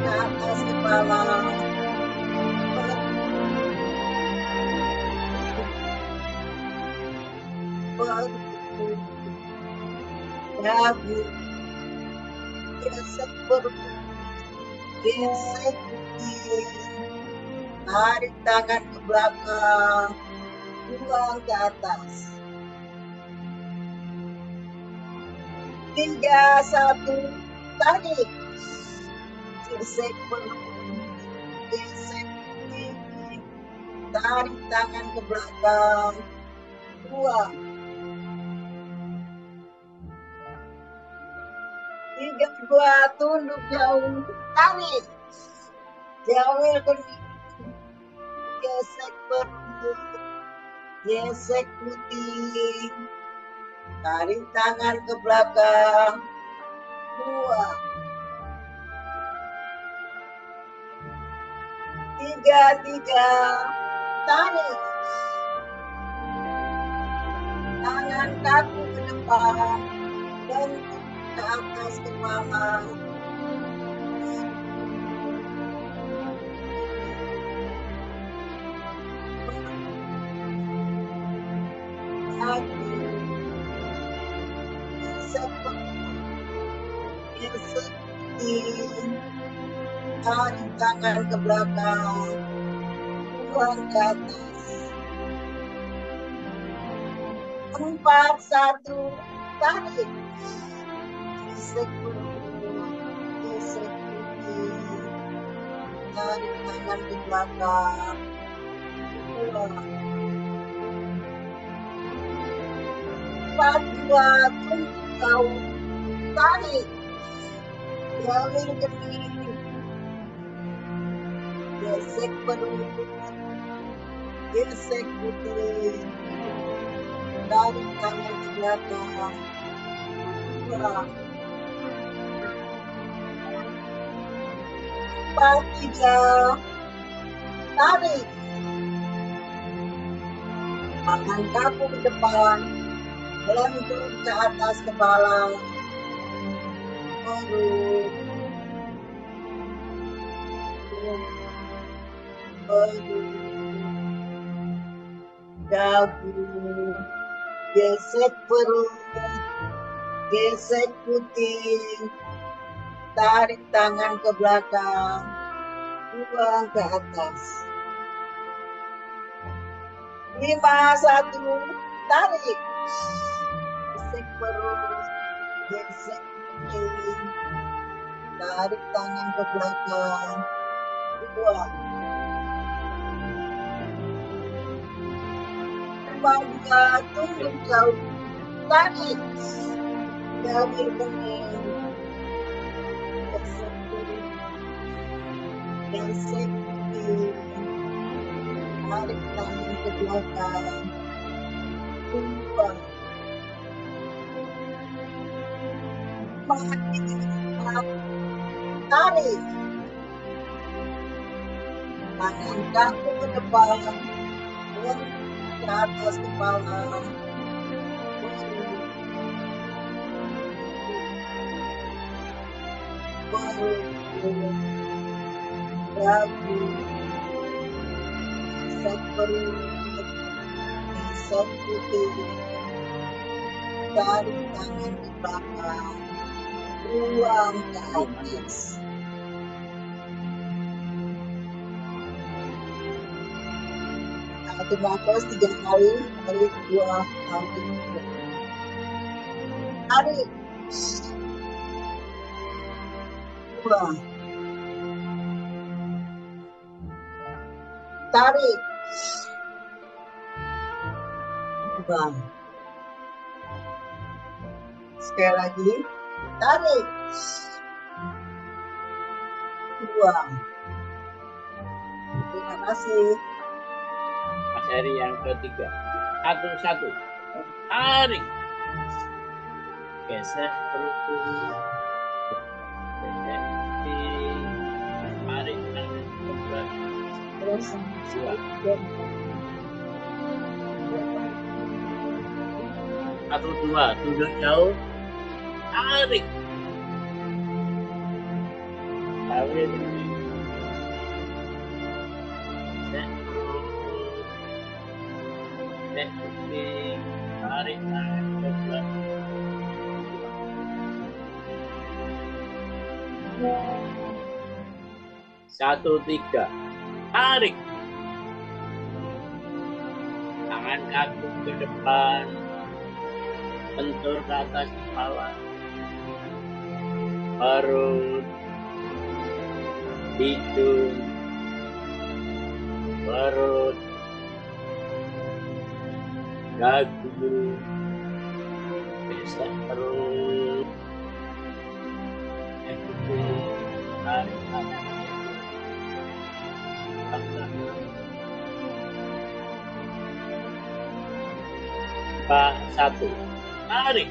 Speaker 6: ke atas kepala. Dagu, gesek perut, gesek putih, tarik tangan ke belakang, buang ke atas. 3, 1, tarik. Gesek perut, gesek putih, tarik tangan ke belakang, buang. 3, 2, tunduk jauh, tarik. Jauh kening, gesek perut, gesek putih, tarik tangan ke belakang, buang. 3, 3, tarik. Tangan kaku ke depan, bentuk ke atas kepala. Dagu, gesek perut, gesek putih, tarik tangan ke belakang, buang ke atas. 4, 1, tarik. Gesek perut, gesek putih, tarik tangan ke belakang, buang. 4, 2, tunduk jauh, tarik. Jauhin kening, gesek perut, gesek putih, tarik tangan ke belakang, buang. 4, 3, tarik. Tangan kaku ke depan, bentuk ke atas kepala. Perut, dagu, gesek perut, gesek putih, tarik tangan ke belakang, buang ke atas. 5, 1, tarik. Gesek perut, gesek putih, tarik tangan ke belakang, buang. 4, 2, tunduk jauh, tarik. Jauhin kening, gesek perut, gesek putih, tarik tangan ke belakang, buang. 4, 3, tarik. Tangan kaku ke depan, bentuk ke atas kepala. Perut, dagu, gesek perut, gesek putih, tarik tangan ke belakang, buang ke atas. Satu nafas 3 kali, tarik 2 kali. Tarik. Dua. Tarik. Dua. Sekali lagi. Tarik. Dua. Terima kasih.
Speaker 11: Mas Heri yang ketiga. Satu-satu. Tarik. Geser perut. Geser kaki. Tarik tangan ke belakang. Dua. Satu, dua. Tunduk jauh. Tarik. Tarik. Geser perut. Geser kaki. Tarik tangan ke belakang. Satu, tiga. Tarik. Tangan kaki ke depan. Bentur ke atas kepala. Perut. Hidung. Perut. Dagu. Geser perut. Tarik tangan. Satu. Tarik.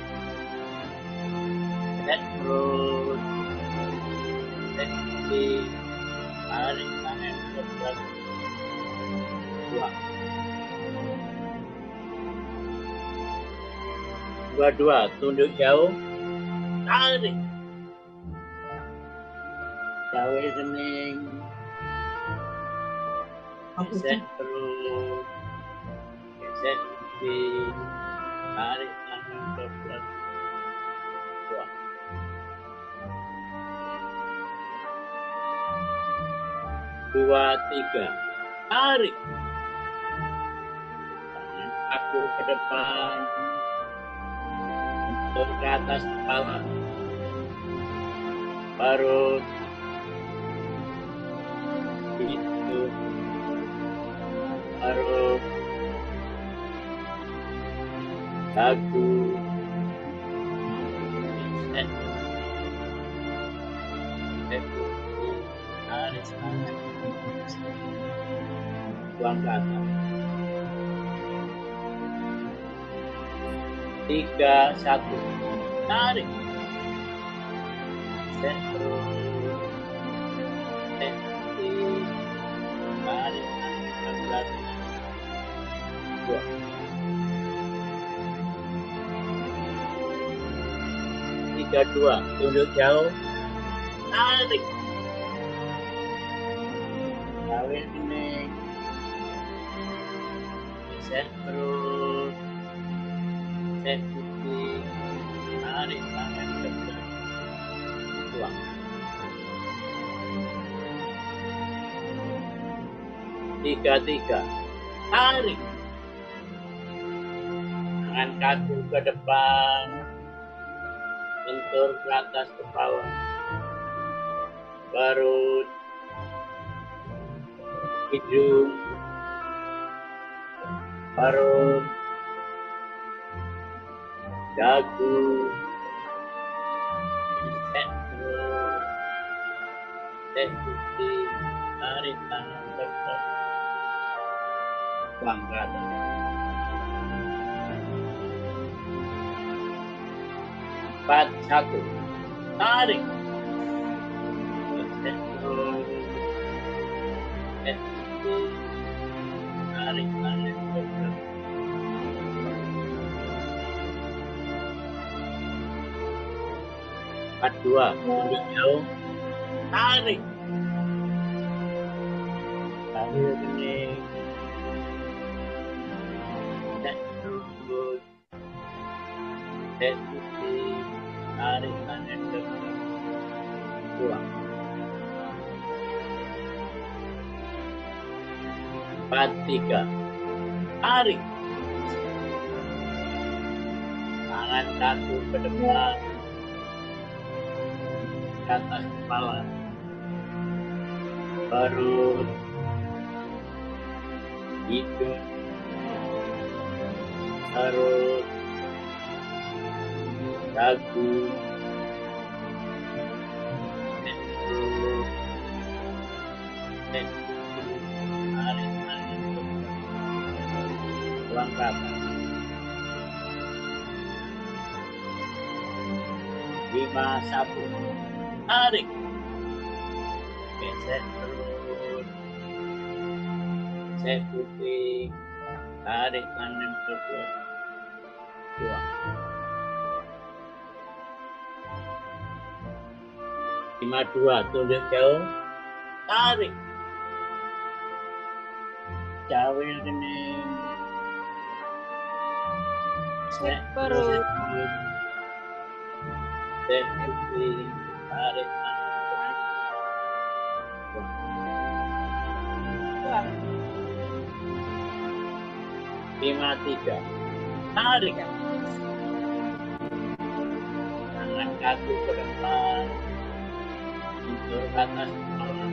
Speaker 11: Geser perut. Geser kaki. Tarik tangan ke belakang. Dua. Dua. Tunduk jauh. Tarik. Jauh kening. Geser perut. Geser kaki. Tarik tangan ke belakang. Dua. Dua, tiga. Tarik. Tangan aku ke depan. Bentur ke atas kepala. Perut. Hidung. Perut. Dagu. Geser. Tarik tangan. Buang ke atas. 3, 1. Tarik. Geser perut. Geser kaki. Tarik tangan ke belakang. 2. 3, 2. Tunduk jauh. Tarik. Tarik kening. Geser perut. Geser kaki. Tarik tangan ke belakang. Buang. 3, 3. Tarik. Tangan kaki ke depan. Bentur ke atas kepala. Perut. Hidung. Perut. Dagu. Geser perut. Geser kaki. Tarik tangan ke belakang. Buang ke atas. 4, 1. Tarik. Geser perut. Geser kaki. Tarik tangan ke belakang. 4, 2. Tunduk jauh. Tarik. Tarik kening. Geser perut. Geser kaki. Tarik tangan ke belakang. Buang. 4, 3. Tarik. Tangan kaki ke depan. ke atas kepala, perut, hidung, perut, dagu, perut, tarik tuang ke atas. 5-1, tarik, gesek perut, gesek kuping, tarik kanan perut, tuang. 5-2, tunjuk jauh, tarik, cawil kening, gesek perut, gesek kuping, tarik kanan perut, tuang. 5-3, tarik, tangan kaki ke depan, tidur ke atas kepala,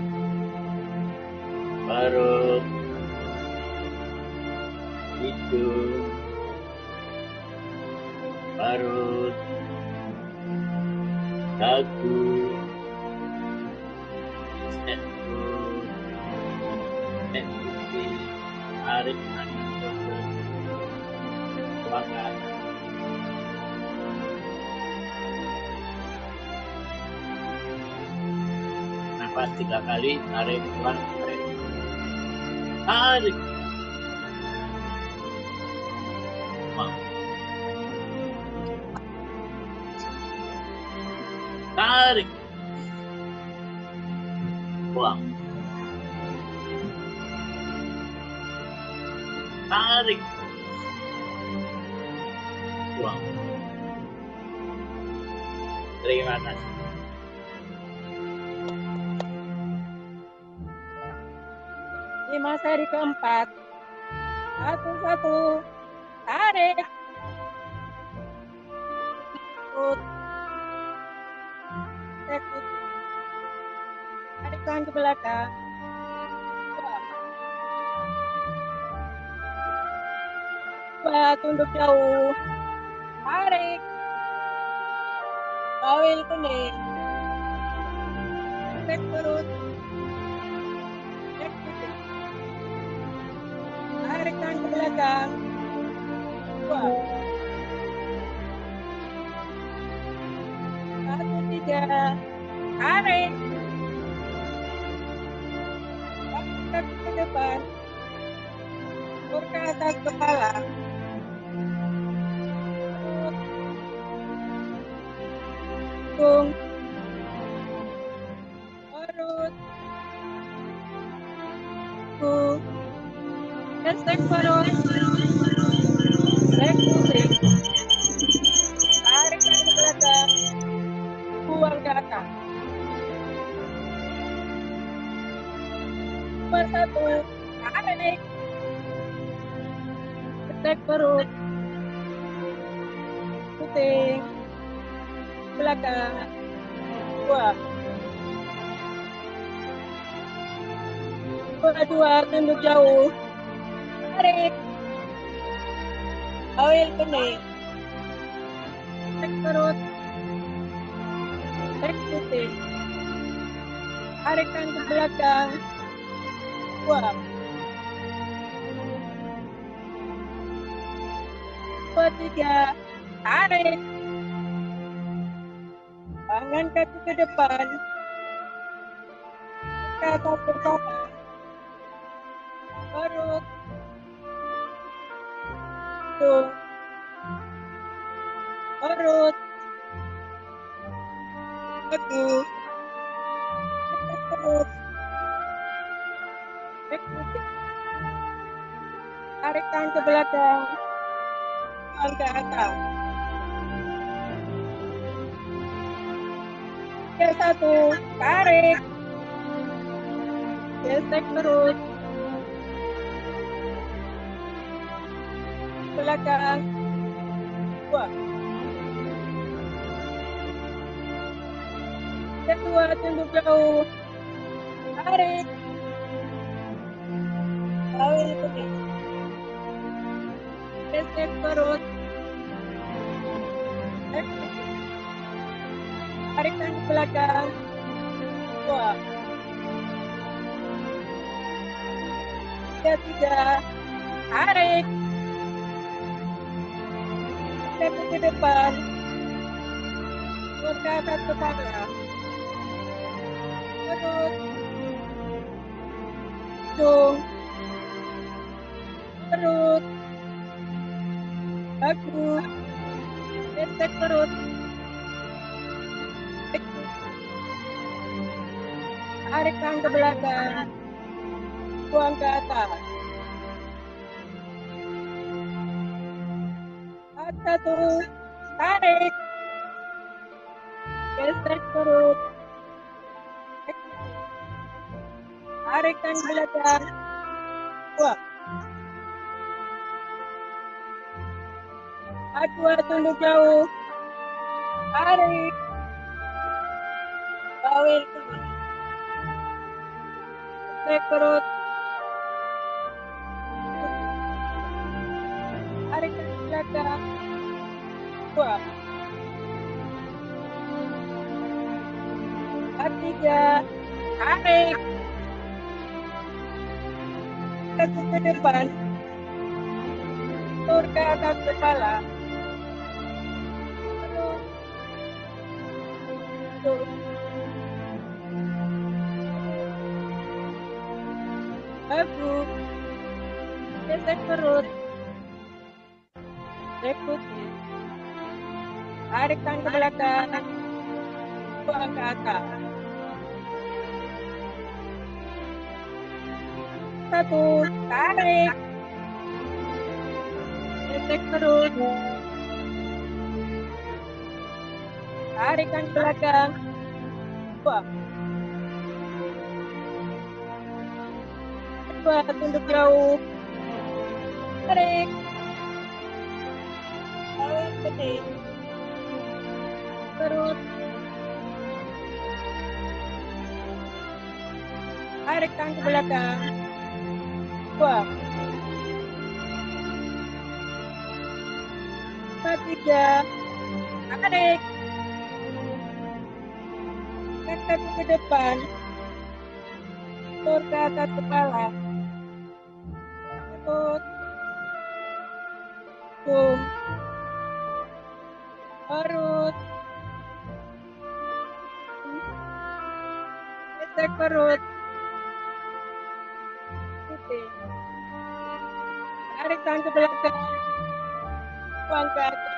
Speaker 11: perut, hidung, perut, dagu, gesek perut, gesek kuping, tarik kanan perut, tuang ke atas. Nafas 3 kali, tarik, tuang, tarik. Tarik. Tuang. Tarik. Tuang. Tarik. Tuang. Terima kasih.
Speaker 12: Lima seri keempat. 1-1. Tarik. Ikut. Teknik. Tarik tangan ke belakang. Dua, tunduk jauh. Tarik. Kawil kuning. Tek perut. Tek putih. Tarik tangan ke belakang. Dua. 1-3. Tarik. Kaki ke depan. Tur ke atas kepala. Hidung. Perut. Gesek perut. Gesek kuping. Tarik ke belakang. Buang ke atas. 2-1. Tarik. Gesek perut. Kuping. Belakang. Buang. 2-2, tunduk jauh. Tarik. Kawil kuning. Tek perut. Tek putih. Tarik tangan ke belakang. Buang. 2-3. Tarik. Tangan kaki ke depan. Ke atas kepala. Perut. Hidung. Perut. Dagu. Gesek perut. Tek putih. Tarik tangan ke belakang. Buang ke atas. 3-1. Tarik. Gesek perut. Belakang. Buang. Kedua, tunduk jauh. Tarik. Bawel kuning. Gesek perut. Tarikan ke belakang. Dua. Tiga. Tarik. Kaki ke depan. Ke atas kepala. Perut. Hidung. Perut. Bagus. Gesek perut. Tarikkan ke belakang. Buang ke atas. Satu. Tarik. Gesek perut. Tarikkan ke belakang. Buang. Dua, tunduk jauh. Tarik. Bawel kuning. Gesek perut. Tarikkan ke belakang. Buang. Tiga. Tarik. Kaki ke depan. Tur ke atas kepala. Perut. Hidung. Bagus. Gesek perut. Ikuti. Tarikkan ke belakang. Buang ke atas. Satu. Tarik. Gesek perut. Tarikkan ke belakang. Buang. Dua, tunduk jauh. Tarik. Bawel kuning. Perut. Tarikkan ke belakang. Buang. Tiga. Tarik. Kaki ke depan. Tur ke atas kepala. Perut. Hidung. Perut. Gesek perut. Ikuti. Tarikkan ke belakang. Buang ke atas.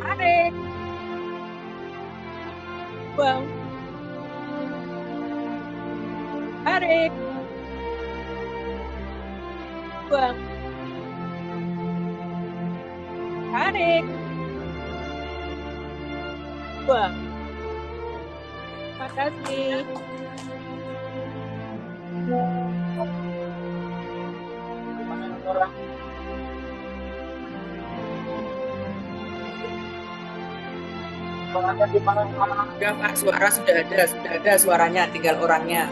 Speaker 12: Tarik. Buang. Tarik. Buang. Tarik. Buang. Makasih.
Speaker 6: Sudah Pak, suara sudah ada suaranya, tinggal orangnya.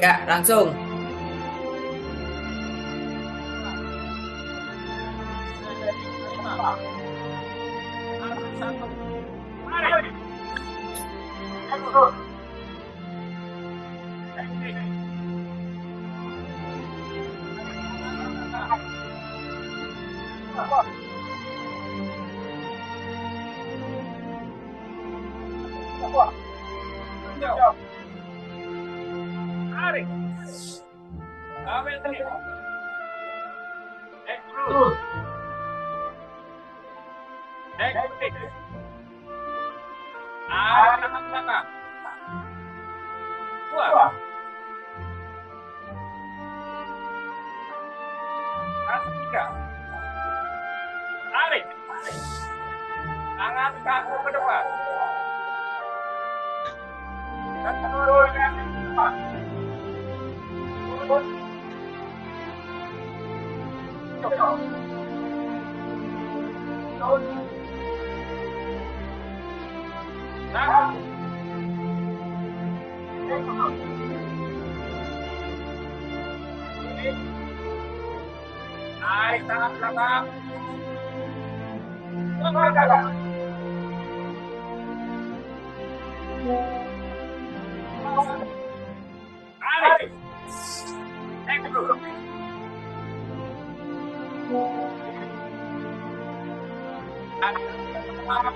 Speaker 6: Ya, langsung.
Speaker 2: Tarik. Bawel kuning. Terus. Ikuti. Tarik ke belakang. Buang. Tiga. Tarik. Tangan kaku ke depan. Dan turun ke depan.
Speaker 13: Tarik tangan belakang. Tarik. Naik dulu. Angkat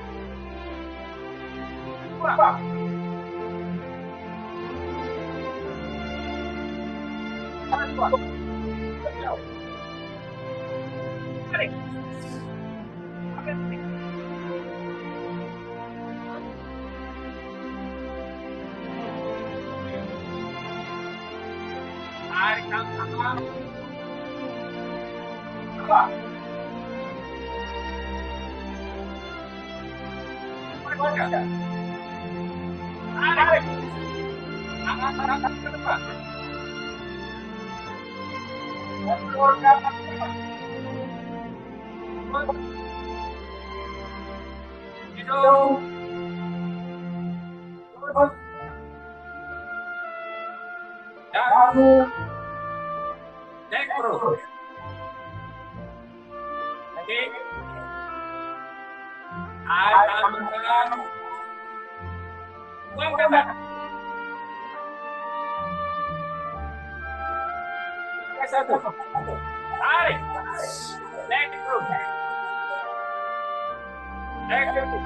Speaker 13: ke depan. Hidung. Dagu. Naik perut. Lagi. Angkat. Buang ke belakang. Satu. Tarik. Naik dulu. Naik dulu.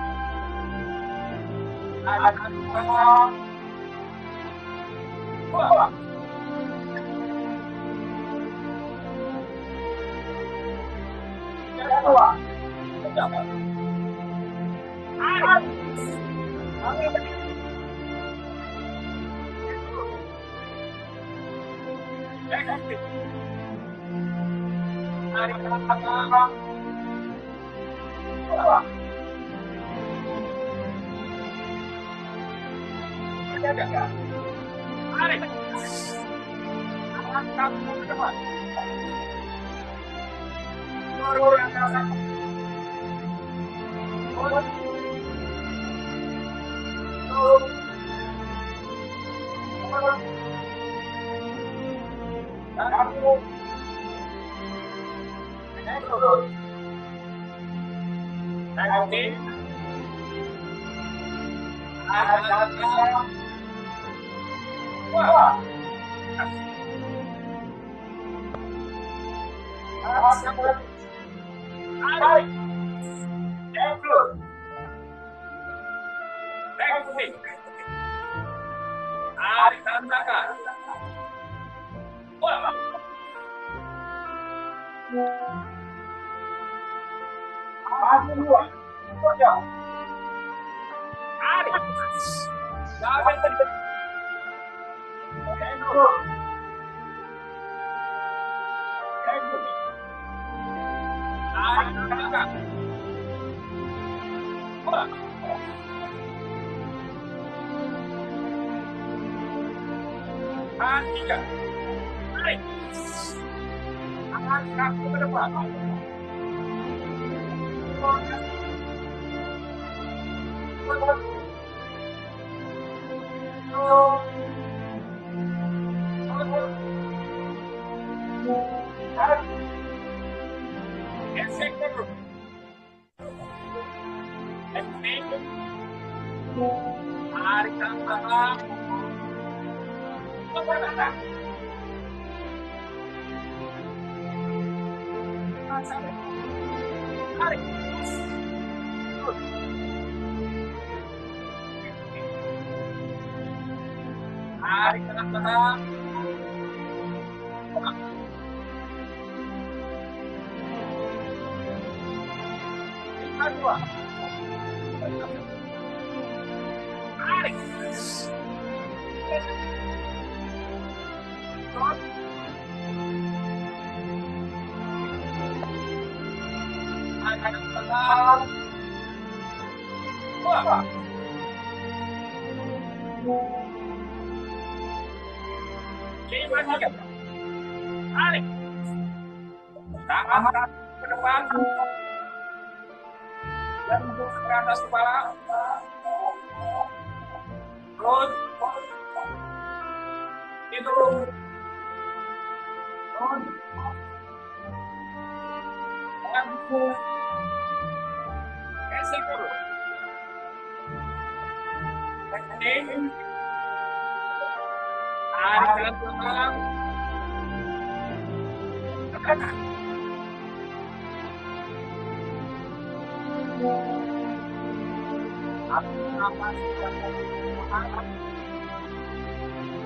Speaker 13: Angkat. Buang. Kedua. Tarik. Tarik ke belakang. Tarik. Angkat ke depan. Turun ke belakang. Tarik. Tangan ke depan. Dan ke atas kepala. Terus. Itu. Tarik ke belakang.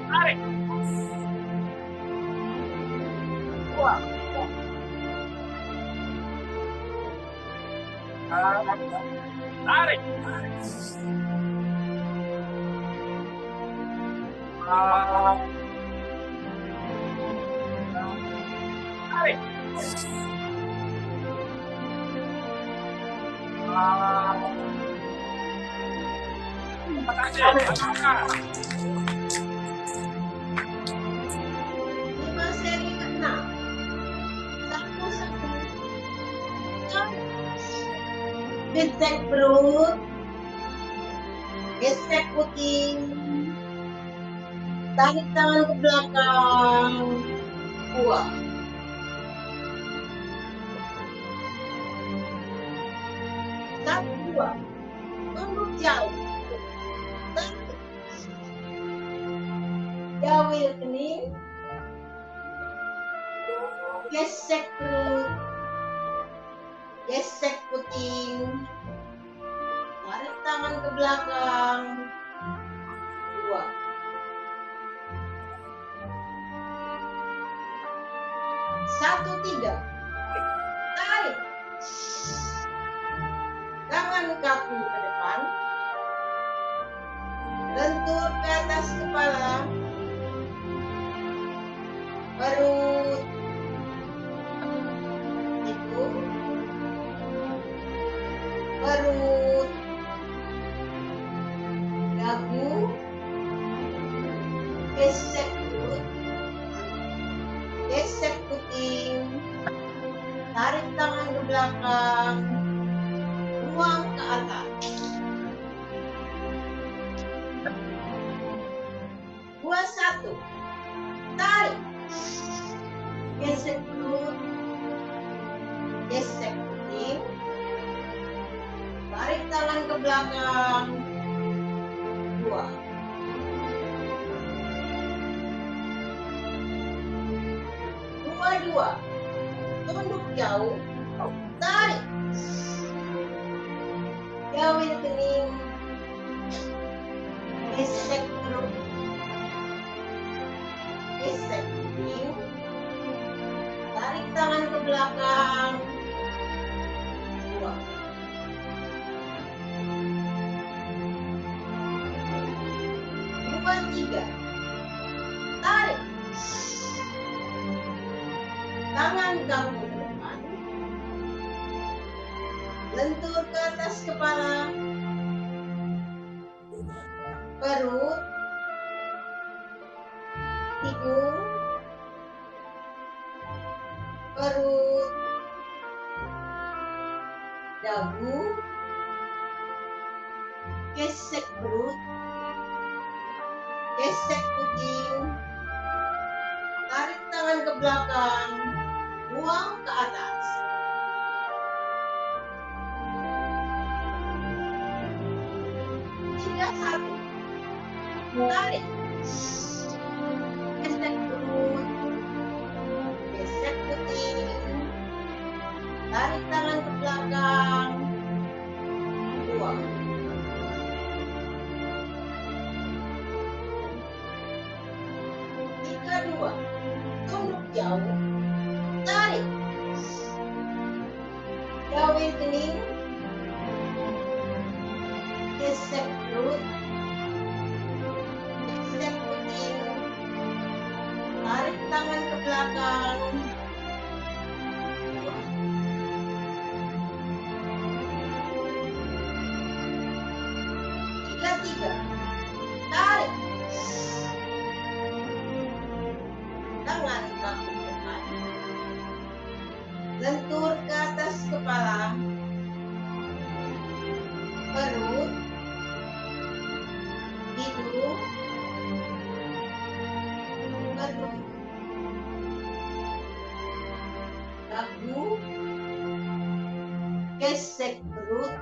Speaker 13: Tarik. Keluar. Tarik. Tarik. Terima kasih.
Speaker 6: Lima seri ke-6. 1, 1. Gesek perut. Gesek puting. Tarik tangan ke belakang. Buang. 1, 2. Tunduk jauh. Tarik. Jauh kening. Gesek perut. Gesek puting. Tarik tangan ke belakang. Buang. 1, 3. Tarik. Tangan kaku ke depan. Lentur ke atas kepala. Perut. Itu. Perut. Dagu. Gesek perut. Gesek puting. Tarik tangan ke belakang. Buang ke atas. 2, 1. Tarik. Gesek perut. Gesek puting. Tarik tangan ke belakang. Buang. 2, 2. Tunduk jauh. Tarik. Jauhin kening. Gesek perut. Gesek puting. Tarik tangan ke belakang. Buang. 2, 3. Tarik. Tangan kamu ke depan. Lentur ke atas kepala. Perut. Hidung. Perut. Dagu. Gesek perut. Gesek puting. Tarik tangan ke belakang. Buang ke atas. 3, 1. Tarik. Gesek perut. Gesek puting. Tarik tangan ke belakang. Buang. 3, 2. Tunduk jauh. Tarik. Jauhin kening. Gesek perut. Gesek puting. Tarik tangan ke belakang. Buang. 3, 3. Tarik. Tangan kaku depan. Lentur ke atas kepala. Perut. Hidung. Perut. Dagu. Gesek perut.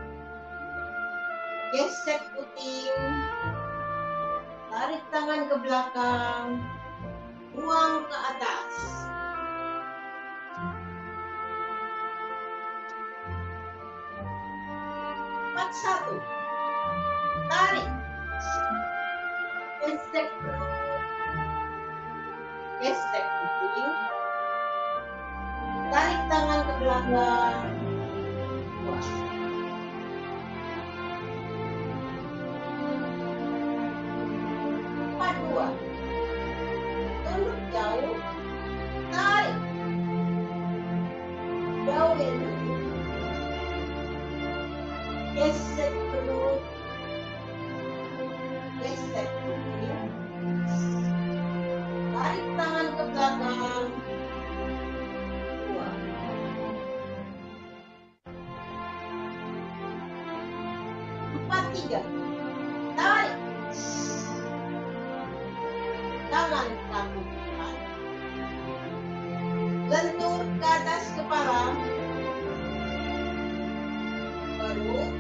Speaker 6: Gesek puting. Tarik tangan ke belakang. Buang ke atas. Empat satu. Tarik. Gesek perut. Gesek kuping. Tarik tangan ke belakang. Buang. Empat dua. Tunduk jauh. Tarik. Jauhin. Gesek perut. Gesek kuping. Tarik tangan ke belakang. Buang. Empat tiga. Tarik. Tangan kaku depan. Lentur ke atas kepala. Perut.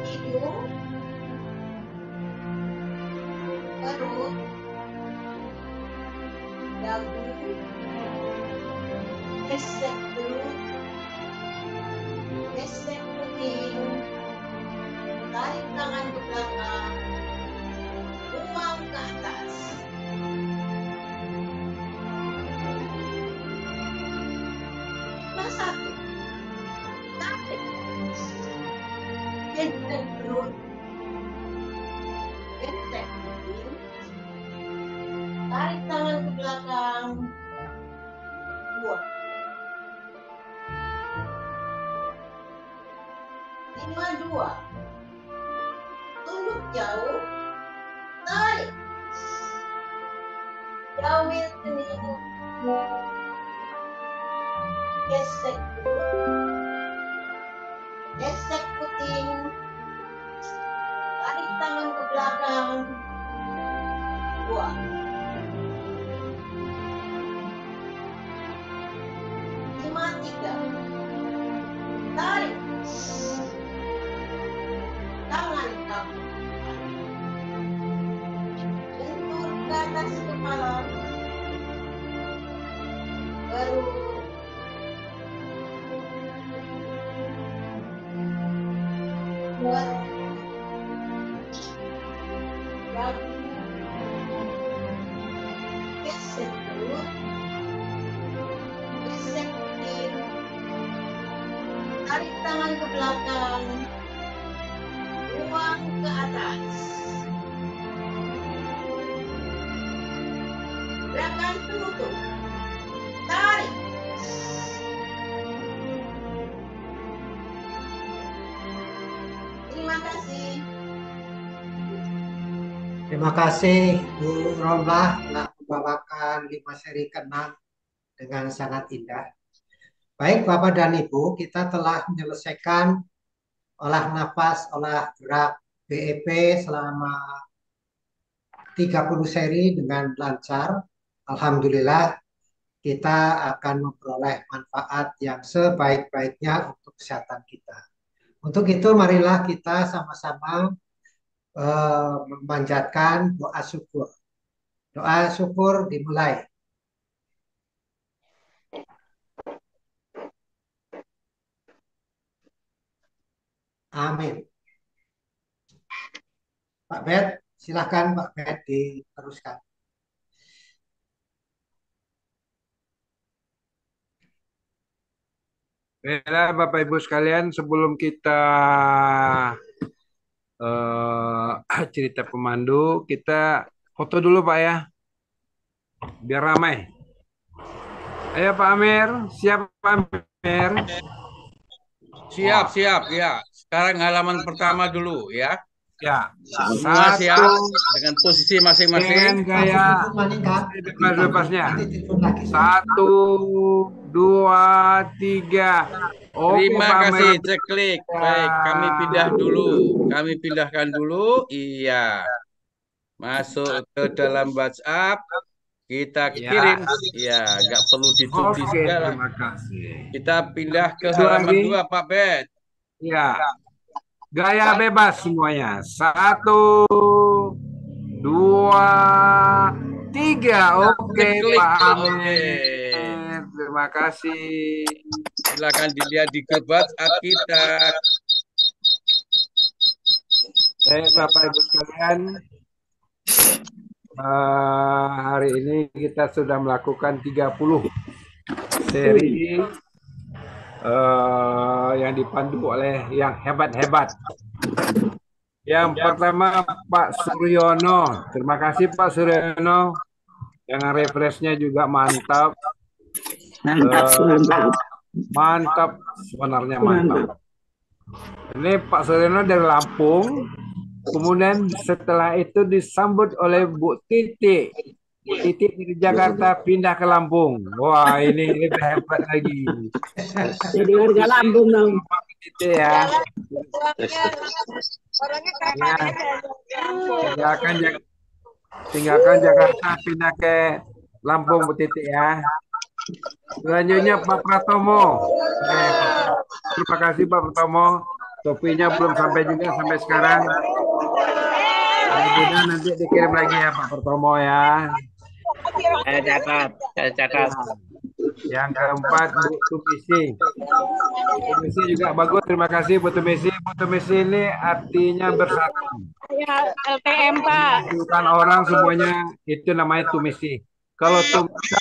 Speaker 6: Hidung. Perut. Dagu. Gesek perut. Gesek kuping. Tarik tangan ke belakang. Buang ke atas. Lima satu. Tarik. Gesek perut. Gesek kuping. Tarik tangan ke belakang. Buang. Lima dua. Tunduk jauh. Tarik. Jauhin kening. Gesek perut. Gesek kuping. Tarik tangan ke belakang. Buang. Lima tiga. Tarik. Tangan kamu. Lentur ke atas kepala. Perut. Perut. Dagu. Gesek perut. Gesek kuping. Tarik tangan ke belakang. Buang ke atas. Gerakan penutup. Tarik. Terima kasih.
Speaker 1: Terima kasih Bu Romlah telah membawakan 5 seri ke-6 dengan sangat indah. Baik Bapak dan Ibu, kita telah menyelesaikan olah nafas, olah gerak BEP selama 30 seri dengan lancar. Alhamdulillah kita akan memperoleh manfaat yang sebaik-baiknya untuk kesehatan kita. Untuk itu marilah kita sama-sama memanjatkan doa syukur. Doa syukur dimulai. Amin. Pak Bet, silakan Pak Bet diteruskan.
Speaker 2: Baiklah Bapak Ibu sekalian, sebelum kita cerita pemandu, kita foto dulu Pak ya, biar ramai. Ayo Pak Amir, siap Pak Amir?
Speaker 9: Siap, siap ya. Sekarang halaman pertama dulu ya.
Speaker 2: Ya.
Speaker 9: Semua siap dengan posisi masing-masing.
Speaker 2: Dengan gaya bebas-bebasnya. 1, 2, 3.
Speaker 9: Terima kasih, ceklik. Baik, kami pindah dulu. Kami pindahkan dulu. Iya. Masuk ke dalam WhatsApp. Kita kirim. Ya, nggak perlu ditulis segala.
Speaker 2: Terima kasih.
Speaker 9: Kita pindah ke halaman 2, Pak Bet.
Speaker 2: Ya. Gaya bebas semuanya. 1, 2, 3. Oke,
Speaker 9: Klik.
Speaker 2: Pak
Speaker 9: Oke.
Speaker 2: Amir. Terima kasih.
Speaker 9: Silakan dilihat di grup WhatsApp kita.
Speaker 2: Baik, Bapak Ibu sekalian. Hari ini kita sudah melakukan 30 seri yang dipandu oleh yang hebat-hebat. Yang pertama Pak Suryono. Terima kasih Pak Suryono. Dengan refreshnya juga mantap. Mantap, sebenarnya mantap. Ini Pak Suryono dari Lampung. Kemudian setelah itu disambut oleh Bu Titi. Bu Titi dari Jakarta pindah ke Lampung. Wah, ini lebih hebat lagi.
Speaker 14: Jadi warga Lampung dong.
Speaker 2: Pak Titi ya. Tinggalkan Jakarta pindah ke Lampung Bu Titi ya. Selanjutnya Pak Pratomo. Terima kasih Pak Pratomo. Topinya belum sampai juga sampai sekarang. Mudah-mudahan nanti dikirim lagi ya Pak Pratomo ya.
Speaker 7: Saya catat.
Speaker 2: Yang keempat Bu Tumisi. Bu Tumisi juga bagus. Terima kasih Bu Tumisi. Bu Tumisi ini artinya bersatu.
Speaker 12: Ya, LTM Pak.
Speaker 2: Bukan orang semuanya itu namanya Tumisi. Kalau Tumisi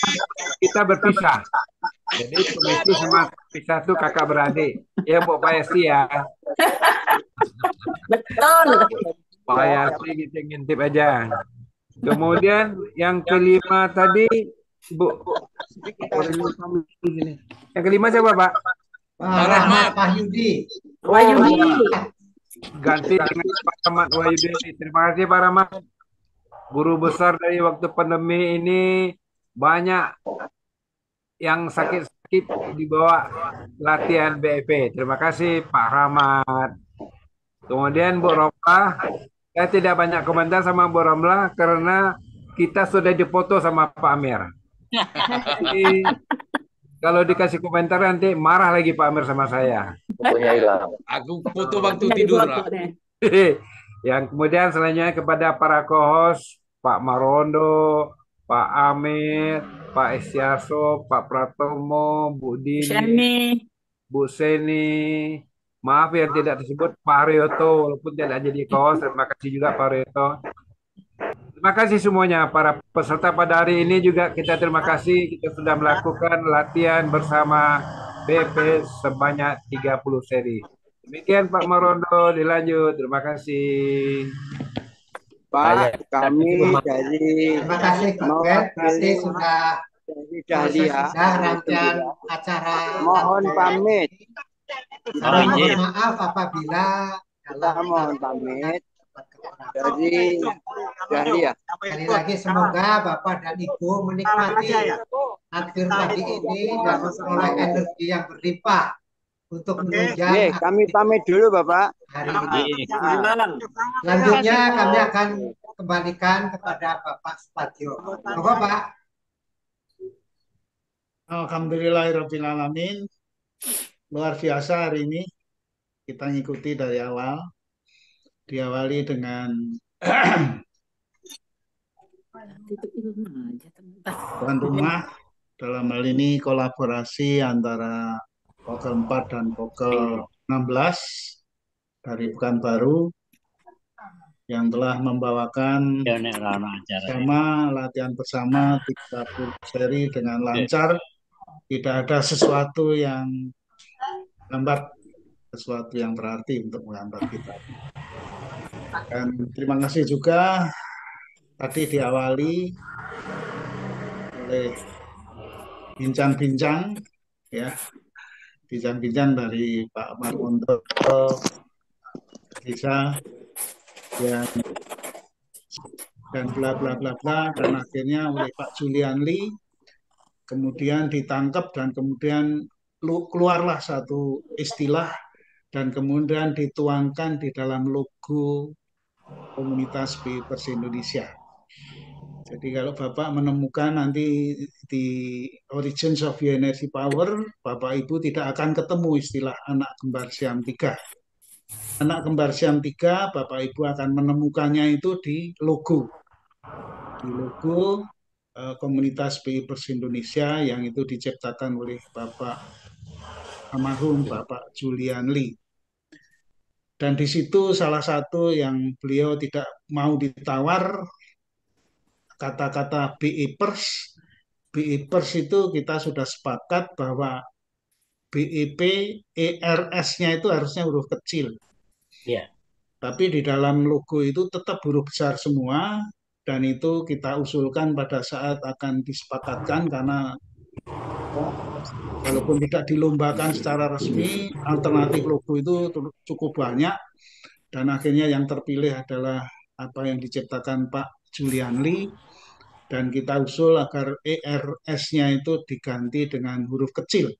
Speaker 2: kita berpisah. Jadi Tumisi sama pisah itu kakak beradik. Ya Bu Payasi ya.
Speaker 14: Betul.
Speaker 2: Payasi ngintip aja. Kemudian yang kelima tadi Bu. Yang kelima siapa Pak?
Speaker 1: Pak Rahmat Wahyudi.
Speaker 14: Wahyudi.
Speaker 2: Ganti dengan Pak Rahmat Wahyudi. Terima kasih Pak Rahmat. Guru besar dari waktu pandemi ini banyak yang sakit-sakit dibawa latihan BEP. Terima kasih Pak Rahmat. Kemudian Bu Romlah, saya tidak banyak komentar sama Bu Romlah karena kita sudah dipoto sama Pak Amir. Jadi, kalau dikasih komentar nanti marah lagi Pak Amir sama saya.
Speaker 8: Fotonya hilang.
Speaker 9: Aku foto waktu tidur.
Speaker 2: Yang kemudian selanjutnya kepada para co-host, Pak Marondo, Pak Amir, Pak Estiarso, Pak Pratomo, Bu Dini, Bu Seni. Maaf yang tidak disebut Pak Haryoto, walaupun tidak jadi co-host. Terima kasih juga Pak Haryoto. Terima kasih semuanya para peserta pada hari ini juga kita terima kasih kita sudah melakukan latihan bersama BP sebanyak 30 seri. Demikian Pak Marondo, dilanjut. Terima kasih.
Speaker 15: Pak, kami dari
Speaker 1: Terima kasih Pak Bet, berarti sudah
Speaker 15: Dahlia
Speaker 1: rangkaian acara.
Speaker 15: mohon pamit.
Speaker 1: Saya mohon maaf apabila
Speaker 15: Kita mohon pamit dari Dahlia.
Speaker 1: sekali lagi semoga Bapak dan Ibu menikmati akhir pagi ini dan memperoleh energi yang berlimpah untuk menunjang
Speaker 15: Kami pamit dulu Bapak.
Speaker 1: hari ini. Selanjutnya kami akan kembalikan kepada Bapak Spadio. Monggo Pak.
Speaker 4: Alhamdulillahirrahmanirrahim. Luar biasa hari ini. Kita ngikuti dari awal. Diawali dengan tuan rumah. Dalam hal ini kolaborasi antara Kokel 4 dan Kokel 16 dari Pekanbaru yang telah membawakan sama latihan bersama 30 seri dengan lancar. Tidak ada sesuatu yang lambat, sesuatu yang berarti untuk menghambat kita. Dan terima kasih juga tadi diawali oleh bincang-bincang ya, bincang-bincang dari Pak Marmonto, Risa, dan bla bla bla bla, dan akhirnya oleh Pak Julian Lee, kemudian ditangkap dan kemudian keluarlah satu istilah dan kemudian dituangkan di dalam logo komunitas Pers Indonesia. Jadi kalau Bapak menemukan nanti di Origins of Energy Power, Bapak Ibu tidak akan ketemu istilah anak kembar Siam 3. Anak kembar Siam 3, Bapak Ibu akan menemukannya itu di logo. Di logo komunitas BI Pers Indonesia yang itu diciptakan oleh Bapak almarhum Bapak Julian Lee. Dan di situ salah satu yang beliau tidak mau ditawar, kata-kata BI Pers. BI Pers itu kita sudah sepakat bahwa BIP ERS-nya itu harusnya huruf kecil.
Speaker 11: Iya.
Speaker 4: Tapi di dalam logo itu tetap huruf besar semua, dan itu kita usulkan pada saat akan disepakatkan karena walaupun tidak dilombakan secara resmi, alternatif logo itu cukup banyak, dan akhirnya yang terpilih adalah apa yang diciptakan Pak Julian Lee, dan kita usul agar ERS-nya itu diganti dengan huruf kecil.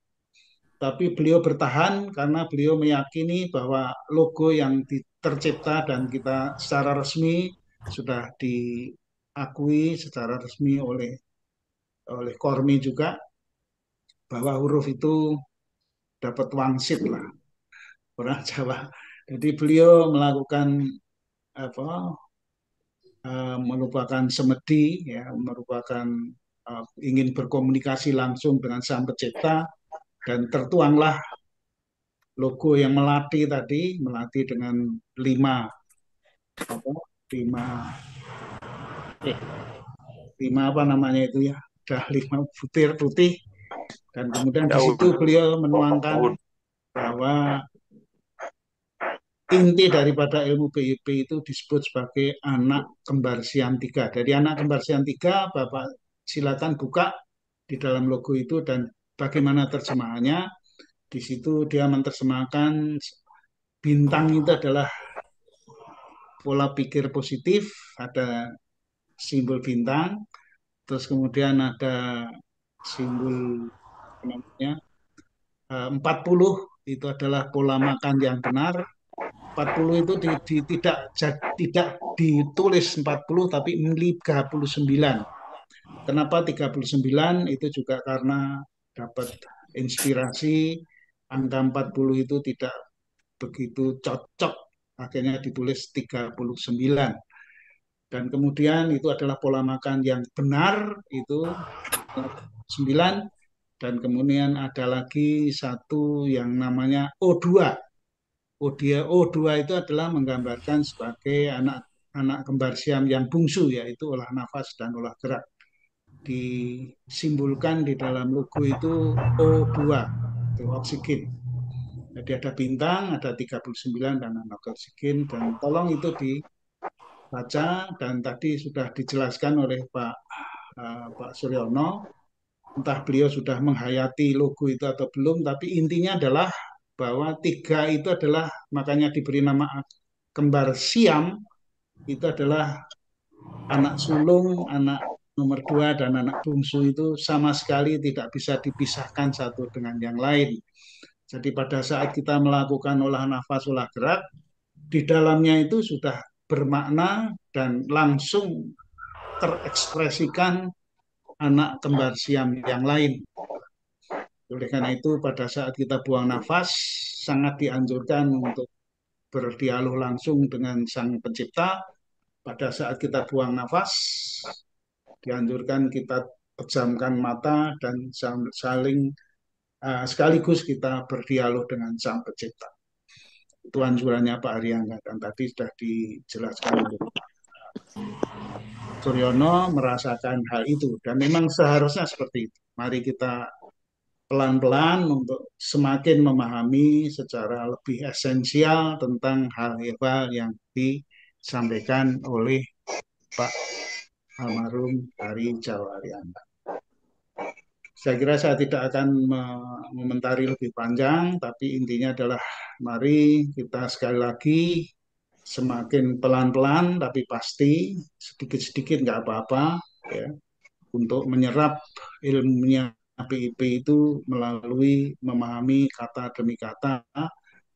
Speaker 4: Tapi beliau bertahan karena beliau meyakini bahwa logo yang tercipta dan kita secara resmi sudah diakui secara resmi oleh Kormi juga, bahwa huruf itu dapat wangsit lah, orang Jawa. Jadi beliau melakukan apa, merupakan semedi, ya, merupakan ingin berkomunikasi langsung dengan Sang Pencipta, dan tertuanglah logo yang melati tadi, melati dengan 5 apa namanya itu ya, ada 5 butir putih, dan kemudian di situ beliau menuangkan bahwa inti daripada ilmu BIP itu disebut sebagai anak kembar Siam 3. Jadi anak kembar Siam 3, Bapak silakan buka di dalam logo itu dan bagaimana terjemahannya. Di situ dia menerjemahkan bintang itu adalah pola pikir positif, ada simbol bintang, terus kemudian ada simbol namanya 40 itu adalah pola makan yang benar. 40 itu tidak ditulis 40 tapi 39. Kenapa 39? Itu juga karena dapat inspirasi angka 40 itu tidak begitu cocok, akhirnya ditulis 39. Dan kemudian itu adalah pola makan yang benar, itu 9. Dan kemudian ada lagi satu yang namanya O2. O2 itu adalah menggambarkan sebagai anak kembar Siam yang bungsu, yaitu olah nafas dan olah gerak. Disimbolkan di dalam logo itu O2, itu oksigen. Jadi ada bintang, ada 39 dan anak oksigen, dan tolong itu dibaca, dan tadi sudah dijelaskan oleh Pak Suryono, entah beliau sudah menghayati logo itu atau belum, tapi intinya adalah bahwa 3 itu adalah, makanya diberi nama kembar Siam, itu adalah anak sulung, anak nomor 2, dan anak bungsu itu sama sekali tidak bisa dipisahkan satu dengan yang lain. Jadi pada saat kita melakukan olah nafas, olah gerak, di dalamnya itu sudah bermakna dan langsung terekspresikan anak kembar Siam yang lain. Oleh karena itu pada saat kita buang nafas, sangat dianjurkan untuk berdialog langsung dengan Sang Pencipta. Pada saat kita buang nafas, dianjurkan kita pejamkan mata dan saling sekaligus kita berdialog dengan Sang Pencipta. Itu anjurannya Pak Aryangga, dan tadi sudah dijelaskan oleh Suryono merasakan hal itu, dan memang seharusnya seperti itu. Mari kita pelan-pelan untuk semakin memahami secara lebih esensial tentang hal-hal yang disampaikan oleh Pak almarhum dari Jawa Aryangga. Saya kira saya tidak akan mengomentari lebih panjang, tapi intinya adalah mari kita sekali lagi semakin pelan-pelan tapi pasti, sedikit-sedikit nggak apa-apa, ya, untuk menyerap ilmunya BIP itu melalui memahami kata demi kata,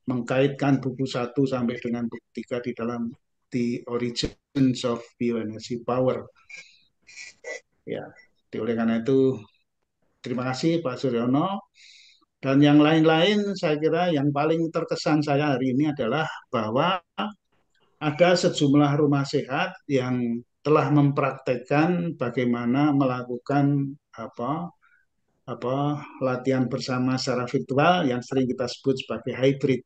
Speaker 4: mengkaitkan buku 1 sampai dengan buku 3 di dalam The Origins of Bioenergy Power. Ya, oleh karena itu terima kasih Pak Suryono, Dan yang lain-lain saya kira yang paling terkesan saya hari ini adalah bahwa ada sejumlah rumah sehat yang telah mempraktekkan bagaimana melakukan latihan bersama secara virtual yang sering kita sebut sebagai hybrid.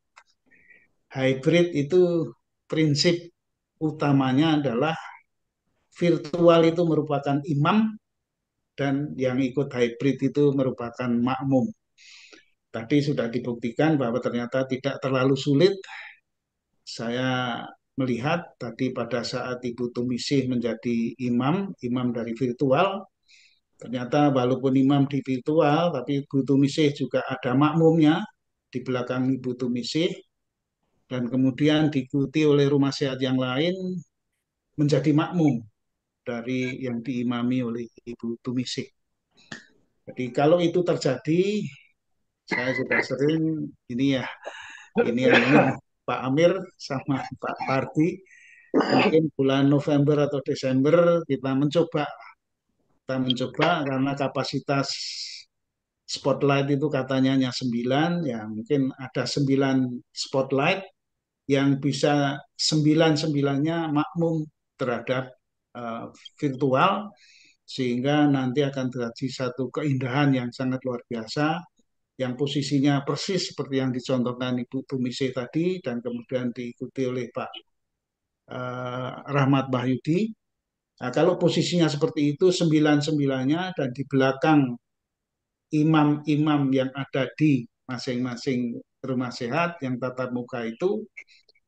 Speaker 4: Hybrid itu prinsip utamanya adalah virtual itu merupakan imam dan yang ikut hybrid itu merupakan makmum. Tadi sudah dibuktikan bahwa ternyata tidak terlalu sulit. Saya melihat tadi pada saat Ibu Tumisih menjadi imam dari virtual, ternyata walaupun imam di virtual, tapi Ibu Tumisih juga ada makmumnya di belakang Ibu Tumisih, dan kemudian diikuti oleh rumah sehat yang lain menjadi makmum dari yang diimami oleh Ibu Tumisih. Jadi kalau itu terjadi, saya sudah sering ini Pak Amir sama Pak Parti, mungkin bulan November atau Desember kita mencoba karena kapasitas spotlight itu katanya hanya 9, ya mungkin ada 9 spotlight yang bisa 9-9-nya makmum terhadap virtual, sehingga nanti akan terjadi satu keindahan yang sangat luar biasa, yang posisinya persis seperti yang dicontohkan Ibu Tumise tadi, dan kemudian diikuti oleh Pak Rahmat Bahyudi. Nah, kalau posisinya seperti itu, 9-9-nya, dan di belakang imam-imam yang ada di masing-masing rumah sehat yang tatap muka itu,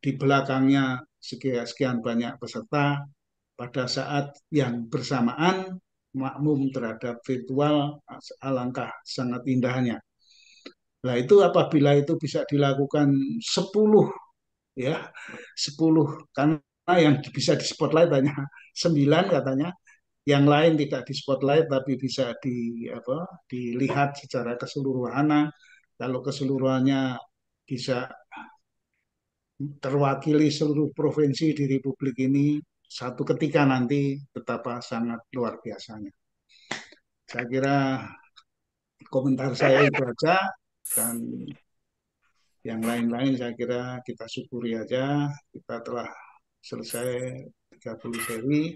Speaker 4: di belakangnya sekian banyak peserta, pada saat yang bersamaan makmum terhadap virtual, alangkah sangat indahnya. Nah, itu apabila itu bisa dilakukan 10, ya, 10, karena yang bisa di spotlight hanya 9 katanya, yang lain tidak di spotlight tapi bisa dilihat secara keseluruhan. Kalau keseluruhannya bisa terwakili seluruh provinsi di Republik ini satu ketika nanti, betapa sangat luar biasanya. Saya kira komentar saya itu aja, dan yang lain-lain saya kira kita syukuri aja, kita telah selesai 30 seri,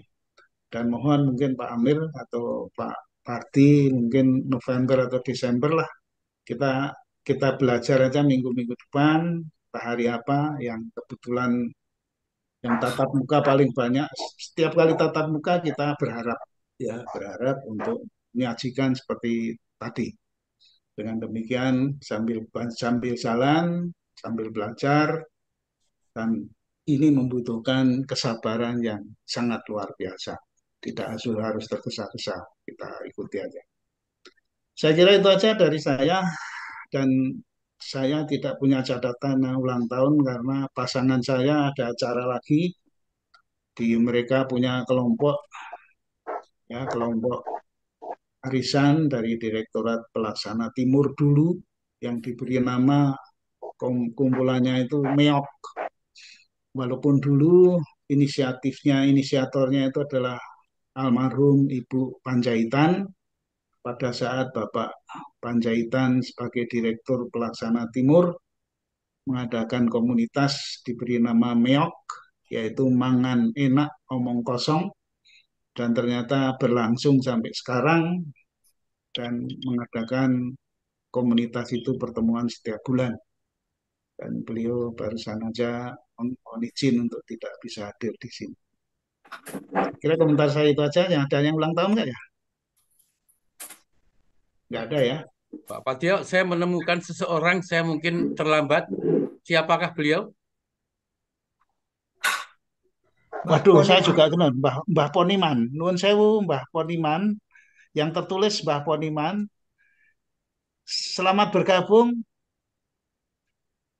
Speaker 4: dan mohon mungkin Pak Amir atau Pak Parti mungkin November atau Desember lah, kita belajar aja minggu-minggu depan hari apa yang kebetulan yang tatap muka paling banyak. Setiap kali tatap muka kita berharap untuk menyajikan seperti tadi. Dengan demikian sambil jalan, sambil belajar, dan ini membutuhkan kesabaran yang sangat luar biasa. Tidak harus tergesa-gesa, kita ikuti aja. Saya kira itu aja dari saya, dan saya tidak punya catatan ulang tahun karena pasangan saya ada acara lagi. Mereka punya kelompok arisan dari Direktorat Pelaksana Timur dulu, yang diberi nama kumpulannya itu MEOK. Walaupun dulu inisiatornya itu adalah almarhum Ibu Panjaitan, pada saat Bapak Panjaitan sebagai Direktur Pelaksana Timur mengadakan komunitas diberi nama MEOK, yaitu Mangan Enak Omong Kosong, dan ternyata berlangsung sampai sekarang, dan mengadakan komunitas itu pertemuan setiap bulan. Dan beliau barusan aja mohon izin untuk tidak bisa hadir di sini. Kira komentar saya itu aja. Ada yang ulang tahun nggak ya? Nggak ada ya.
Speaker 9: Pak Patio, saya menemukan seseorang, saya mungkin terlambat. Siapakah beliau?
Speaker 4: Waduh, saya juga kenal Mbah Poniman. Nuwun sewu, Mbah Poniman. Yang tertulis Mbah Poniman. Selamat bergabung.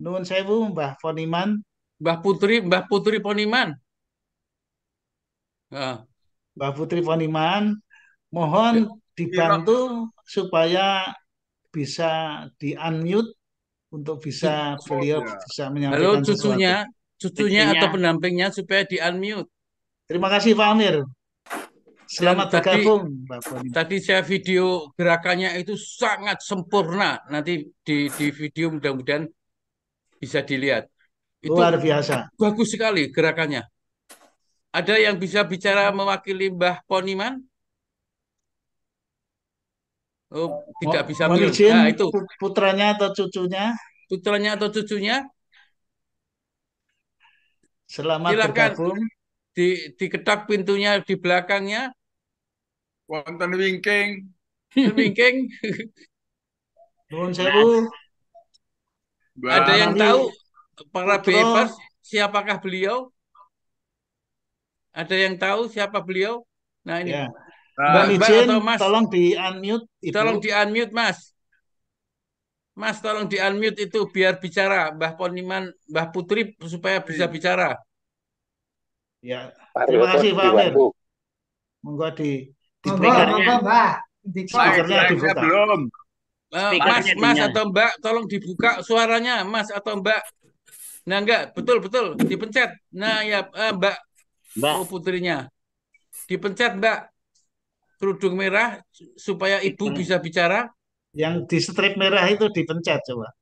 Speaker 4: Nuwun sewu, Mbah Poniman.
Speaker 9: Mbah Putri Poniman.
Speaker 4: Mbah Putri Poniman, mohon dibantu supaya bisa di-unmute untuk bisa beliau bisa menyampaikan
Speaker 9: cucunya atau pendampingnya supaya di-unmute.
Speaker 4: Terima kasih Pak Amir. Selamat
Speaker 9: tadi
Speaker 4: bergabung, Mbak Poni.
Speaker 9: tadi saya video gerakannya itu sangat sempurna. Nanti di video mudah-mudahan bisa dilihat. Itu
Speaker 4: Luar biasa.
Speaker 9: bagus sekali gerakannya. Ada yang bisa bicara mewakili Mbah Poniman? Oh, tidak bisa
Speaker 4: Mohon
Speaker 9: mute.
Speaker 4: izin
Speaker 9: Nah, itu
Speaker 4: putranya atau cucunya.
Speaker 9: putranya atau cucunya,
Speaker 4: Selamat
Speaker 9: silakan
Speaker 4: bergabung.
Speaker 9: diketok pintunya di belakangnya.
Speaker 2: Wonten wingking.
Speaker 9: Wingking.
Speaker 4: Nuwun sewu.
Speaker 9: Ada yang
Speaker 4: Menawi
Speaker 9: tahu para
Speaker 4: putra
Speaker 9: bebas siapakah beliau? Ada yang tahu siapa beliau? Nah ini
Speaker 4: ya.
Speaker 9: Mbak
Speaker 4: Mohon
Speaker 9: Mbak
Speaker 4: izin
Speaker 9: atau Mas,
Speaker 4: tolong di unmute
Speaker 9: tolong
Speaker 4: Ibu.
Speaker 9: di unmute Mas. Mas tolong di unmute itu biar bicara Mbah Poniman, Mbah Putri supaya bisa bicara.
Speaker 4: Ya.
Speaker 8: Pak
Speaker 4: Terima
Speaker 8: Rioto
Speaker 4: kasih Pak Amir.
Speaker 8: dibantu.
Speaker 4: Monggo di
Speaker 1: Monggo,
Speaker 4: speakernya.
Speaker 1: monggo, Mbak. Diko.
Speaker 4: Speakernya
Speaker 2: Saya
Speaker 4: dibuka.
Speaker 2: belum.
Speaker 9: Mas
Speaker 14: Speakernya
Speaker 9: Mas
Speaker 14: dinyalakan.
Speaker 9: atau Mbak tolong dibuka suaranya Mas atau Mbak. Nah enggak, betul betul dipencet. Nah ya Mbak
Speaker 14: Mbak,
Speaker 9: oh putrinya. Dipencet Mbak kerudung merah supaya Ibu bisa bicara.
Speaker 4: Yang di strip merah itu dipencet coba.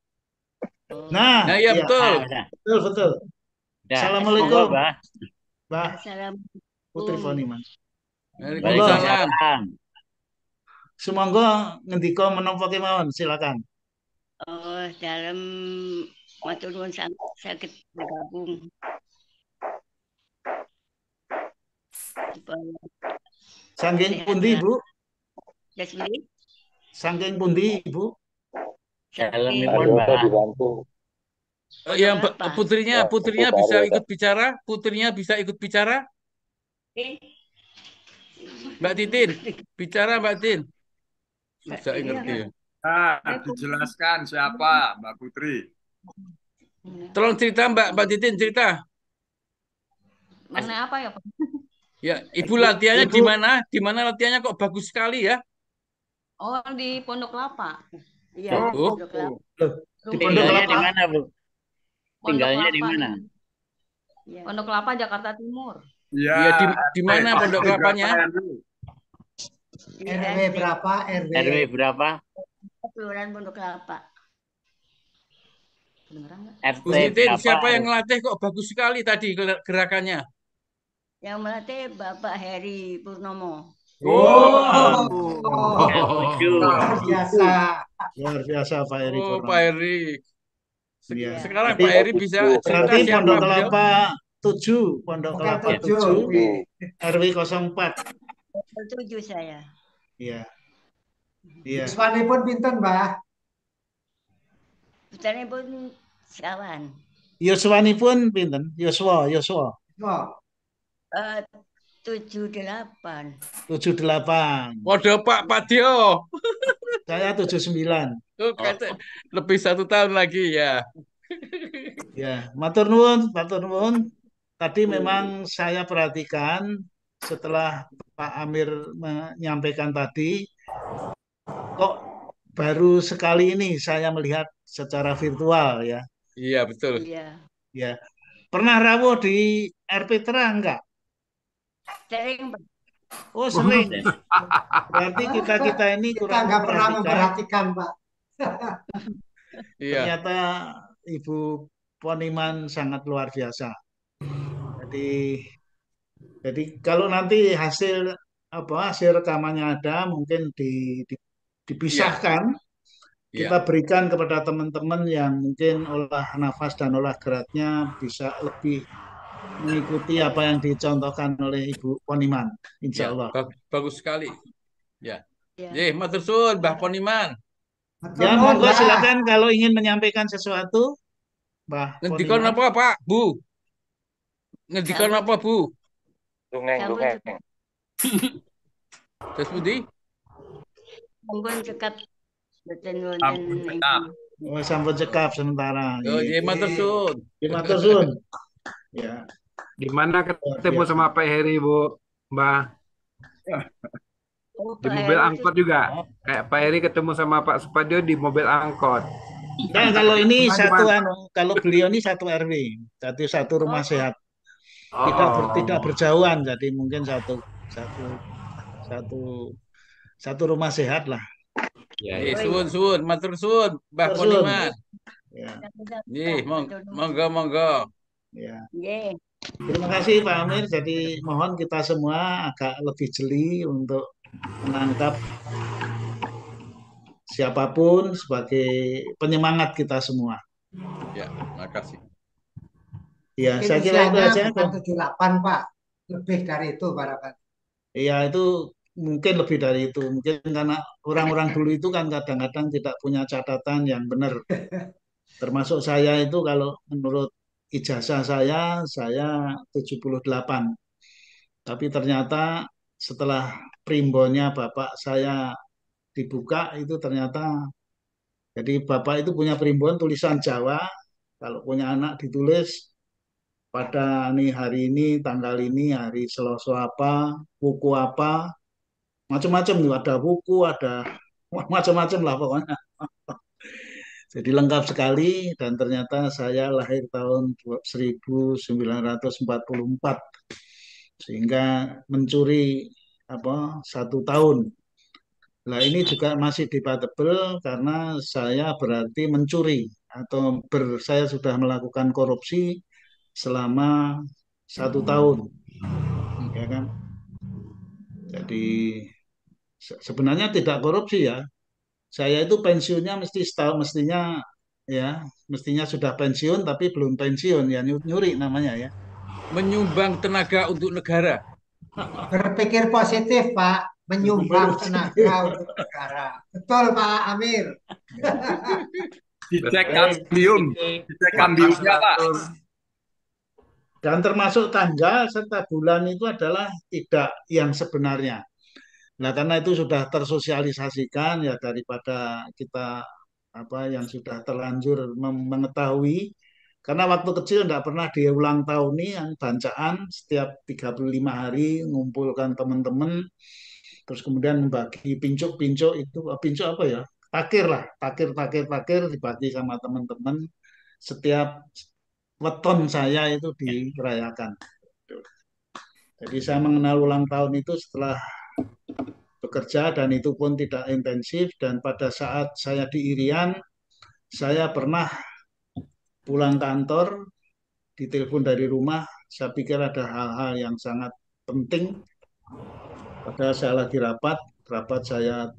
Speaker 14: oh,
Speaker 4: Nah,
Speaker 9: Nah ya
Speaker 4: iya,
Speaker 9: betul.
Speaker 14: udah.
Speaker 4: betul betul.
Speaker 14: Monggo,
Speaker 4: Assalamualaikum,
Speaker 14: Mbak.
Speaker 4: Mbak Putri
Speaker 6: Assalamualaikum.
Speaker 4: Poniman. Monggo,
Speaker 9: Waalaikumsalam.
Speaker 14: Waalaikumsalam.
Speaker 4: sumangga ngendika menapa kemawon, silakan.
Speaker 6: Oh, dalam matur nuwun sakit bergabung supaya
Speaker 4: Saking
Speaker 6: sehat
Speaker 4: pundi,
Speaker 6: selalu.
Speaker 4: Bu?
Speaker 6: Ya sendiri
Speaker 4: Saking pundi, Ibu?
Speaker 14: Dalemipun,
Speaker 8: Pak Rioto
Speaker 14: Mbak.
Speaker 8: dibantu.
Speaker 9: Oh, ya
Speaker 6: pondok apa?
Speaker 9: putrinya
Speaker 8: Ya,
Speaker 9: putrinya
Speaker 8: Pak
Speaker 9: bisa
Speaker 8: Rioto.
Speaker 9: ikut bicara. Putrinya bisa ikut bicara.
Speaker 6: Eh,
Speaker 9: Mbak Titin, bicara Mbak Tin.
Speaker 6: Mbak
Speaker 9: Susah
Speaker 6: Tini
Speaker 9: ngerti.
Speaker 6: apa?
Speaker 2: Nah, dijelaskan siapa Mbak Putri.
Speaker 9: Tolong cerita Mbak Titin cerita.
Speaker 6: Mana apa ya, Pak?
Speaker 9: Ya, Ibu latihannya
Speaker 4: Ibu.
Speaker 9: di mana? Di mana latihannya kok bagus sekali ya?
Speaker 6: Oh, di Pondok Kelapa. Iya,
Speaker 9: Oh.
Speaker 6: Pondok Kelapa.
Speaker 4: Loh, di Pondok
Speaker 14: Tinggalnya
Speaker 4: Kelapa.
Speaker 14: di mana, Bu?
Speaker 6: Pondok
Speaker 14: Tinggalnya di
Speaker 6: Kelapa
Speaker 14: mana?
Speaker 6: Iya. Pondok Kelapa, Jakarta Timur.
Speaker 2: Iya.
Speaker 9: Iya, di mana pondok kelapanya?
Speaker 6: Di
Speaker 1: RW berapa?
Speaker 14: RW berapa?
Speaker 6: Kelurahan Pondok Kelapa. Kedengeran nggak?
Speaker 14: RT
Speaker 9: Bu Titin,
Speaker 14: berapa?
Speaker 9: siapa yang ngelatih kok bagus sekali tadi gerakannya?
Speaker 6: Yang melatih Bapak Heri Purnomo.
Speaker 9: Oh.
Speaker 1: Luar biasa.
Speaker 4: Luar biasa Pak Eri
Speaker 9: Oh,
Speaker 4: Purnomo.
Speaker 9: Pak Eri.
Speaker 4: Iya.
Speaker 9: Sekarang
Speaker 4: Berarti-
Speaker 9: Pak Eri bisa cerita
Speaker 4: Berarti
Speaker 9: siapa
Speaker 4: Pondok
Speaker 9: beliau?
Speaker 4: Kelapa 7, Pondok
Speaker 1: Bukan
Speaker 4: Kelapa
Speaker 1: 7.
Speaker 4: 7,
Speaker 1: Wih.
Speaker 4: RW 04.
Speaker 6: Setuju saya.
Speaker 4: Iya. Iya.
Speaker 1: Yuswanipun pinten, Mbah?
Speaker 6: Putarnya pun sekawan.
Speaker 4: Yuswanipun pinten? Yuswa.
Speaker 1: Oh,
Speaker 6: 78.
Speaker 4: 78.
Speaker 9: Waduh Pak Dio.
Speaker 4: Saya 79.
Speaker 9: Oh, kata- lebih 1 tahun lagi ya.
Speaker 4: Ya, matur nuwun, matur nuwun. Tadi memang saya perhatikan setelah Pak Amir menyampaikan tadi, kok baru sekali ini saya melihat secara virtual ya.
Speaker 9: Iya, betul.
Speaker 6: Iya.
Speaker 4: Ya. Pernah rawuh di RPTRA enggak?
Speaker 6: Sering, Pak.
Speaker 4: Oh, sering. Berarti kita ini
Speaker 1: kita
Speaker 4: kurang
Speaker 1: nggak pernah
Speaker 4: memperhatikan.
Speaker 1: memperhatikan, Pak.
Speaker 9: Iya.
Speaker 4: Ternyata Ibu Poniman sangat luar biasa. Jadi kalau nanti hasil rekamannya ada, mungkin dipisahkan.
Speaker 9: Iya.
Speaker 4: Kita berikan kepada teman-teman yang mungkin olah nafas dan olah geraknya bisa lebih mengikuti apa yang dicontohkan oleh Ibu Poniman, insya
Speaker 9: Ya,
Speaker 4: Allah.
Speaker 9: bagus sekali. Ya.
Speaker 6: Ya.
Speaker 9: Matur suwun Mbah Poniman.
Speaker 4: Ya, monggo silakan kalau ingin menyampaikan sesuatu, Mbah
Speaker 9: Ngendikon
Speaker 4: Poniman.
Speaker 9: apa, Pak? Bu? Ngendikon apa, Bu?
Speaker 8: Dongeng.
Speaker 9: Terus Budi?
Speaker 6: Sampun cekap boten
Speaker 2: Ampun,
Speaker 6: wonten
Speaker 2: cekap.
Speaker 4: Oh, sampun cekap sementara.
Speaker 9: Oh,
Speaker 4: Iya.
Speaker 9: matur suwun.
Speaker 4: Matur suwun. Ya.
Speaker 2: Di mana ketemu sama Pak Heri, Bu? Mbah?
Speaker 6: Oh,
Speaker 2: Di
Speaker 6: Pak
Speaker 2: mobil
Speaker 6: Heri
Speaker 2: angkot juga. Kayak Pak Heri ketemu sama Pak Supadio di mobil angkot.
Speaker 4: Nah, kalau ini
Speaker 2: Gimana?
Speaker 4: kalau beliau ini satu RW, satu rumah sehat.
Speaker 2: Oh.
Speaker 4: Tidak berjauhan, jadi mungkin satu satu rumah sehat lah.
Speaker 9: Ya. Suwun, matur suwun, Mbah
Speaker 4: Matur suwun.
Speaker 9: Poniman.
Speaker 4: Ya.
Speaker 9: Monggo, monggo.
Speaker 4: Ya. Terima kasih Pak Amir. Jadi mohon kita semua agak lebih jeli untuk menangkap siapapun sebagai penyemangat kita semua.
Speaker 9: Ya, makasih.
Speaker 1: Mungkin
Speaker 4: Ya, saya kira itu
Speaker 1: usianya
Speaker 4: aja.
Speaker 1: bukan 78, Pak. Lebih dari itu barangkali.
Speaker 4: Iya, itu mungkin lebih dari itu. Mungkin karena orang-orang dulu itu kan kadang-kadang tidak punya catatan yang benar. Termasuk saya itu kalau menurut ijazah saya 78. Tapi ternyata setelah primbonnya bapak saya dibuka itu ternyata, jadi bapak itu punya primbon tulisan Jawa, kalau punya anak ditulis pada nih hari ini, tanggal ini, hari Selasa apa, buku apa, macam-macam tuh, ada buku, ada macam-macam lah pokoknya. Jadi lengkap sekali dan ternyata saya lahir tahun 1944 sehingga mencuri 1 tahun. Nah ini juga masih debatable karena saya berarti mencuri atau saya sudah melakukan korupsi selama 1 tahun, ya kan? Jadi sebenarnya tidak korupsi ya. Saya itu pensiunnya mestinya sudah pensiun tapi belum pensiun ya, nyuri namanya ya.
Speaker 9: Menyumbang tenaga untuk negara.
Speaker 1: Berpikir positif, Pak. Menyumbang tenaga untuk negara. Betul, Pak Amir.
Speaker 2: Dicek kambiumnya, Pak.
Speaker 4: Dan termasuk tanggal serta bulan itu adalah tidak yang sebenarnya. Nah, karena itu sudah tersosialisasikan ya, daripada kita yang sudah terlanjur mengetahui. Karena waktu kecil tidak pernah diulang tahun nih yang bacaan setiap 35 hari ngumpulkan teman-teman, terus kemudian membagi pincuk-pincuk itu, pincuk apa ya? Takir lah, takir dibagi sama teman-teman. Setiap weton saya itu dirayakan. Jadi saya mengenal ulang tahun itu setelah bekerja dan itu pun tidak intensif, dan pada saat saya di Irian saya pernah pulang kantor ditelepon dari rumah, saya pikir ada hal-hal yang sangat penting, padahal saya lagi rapat saya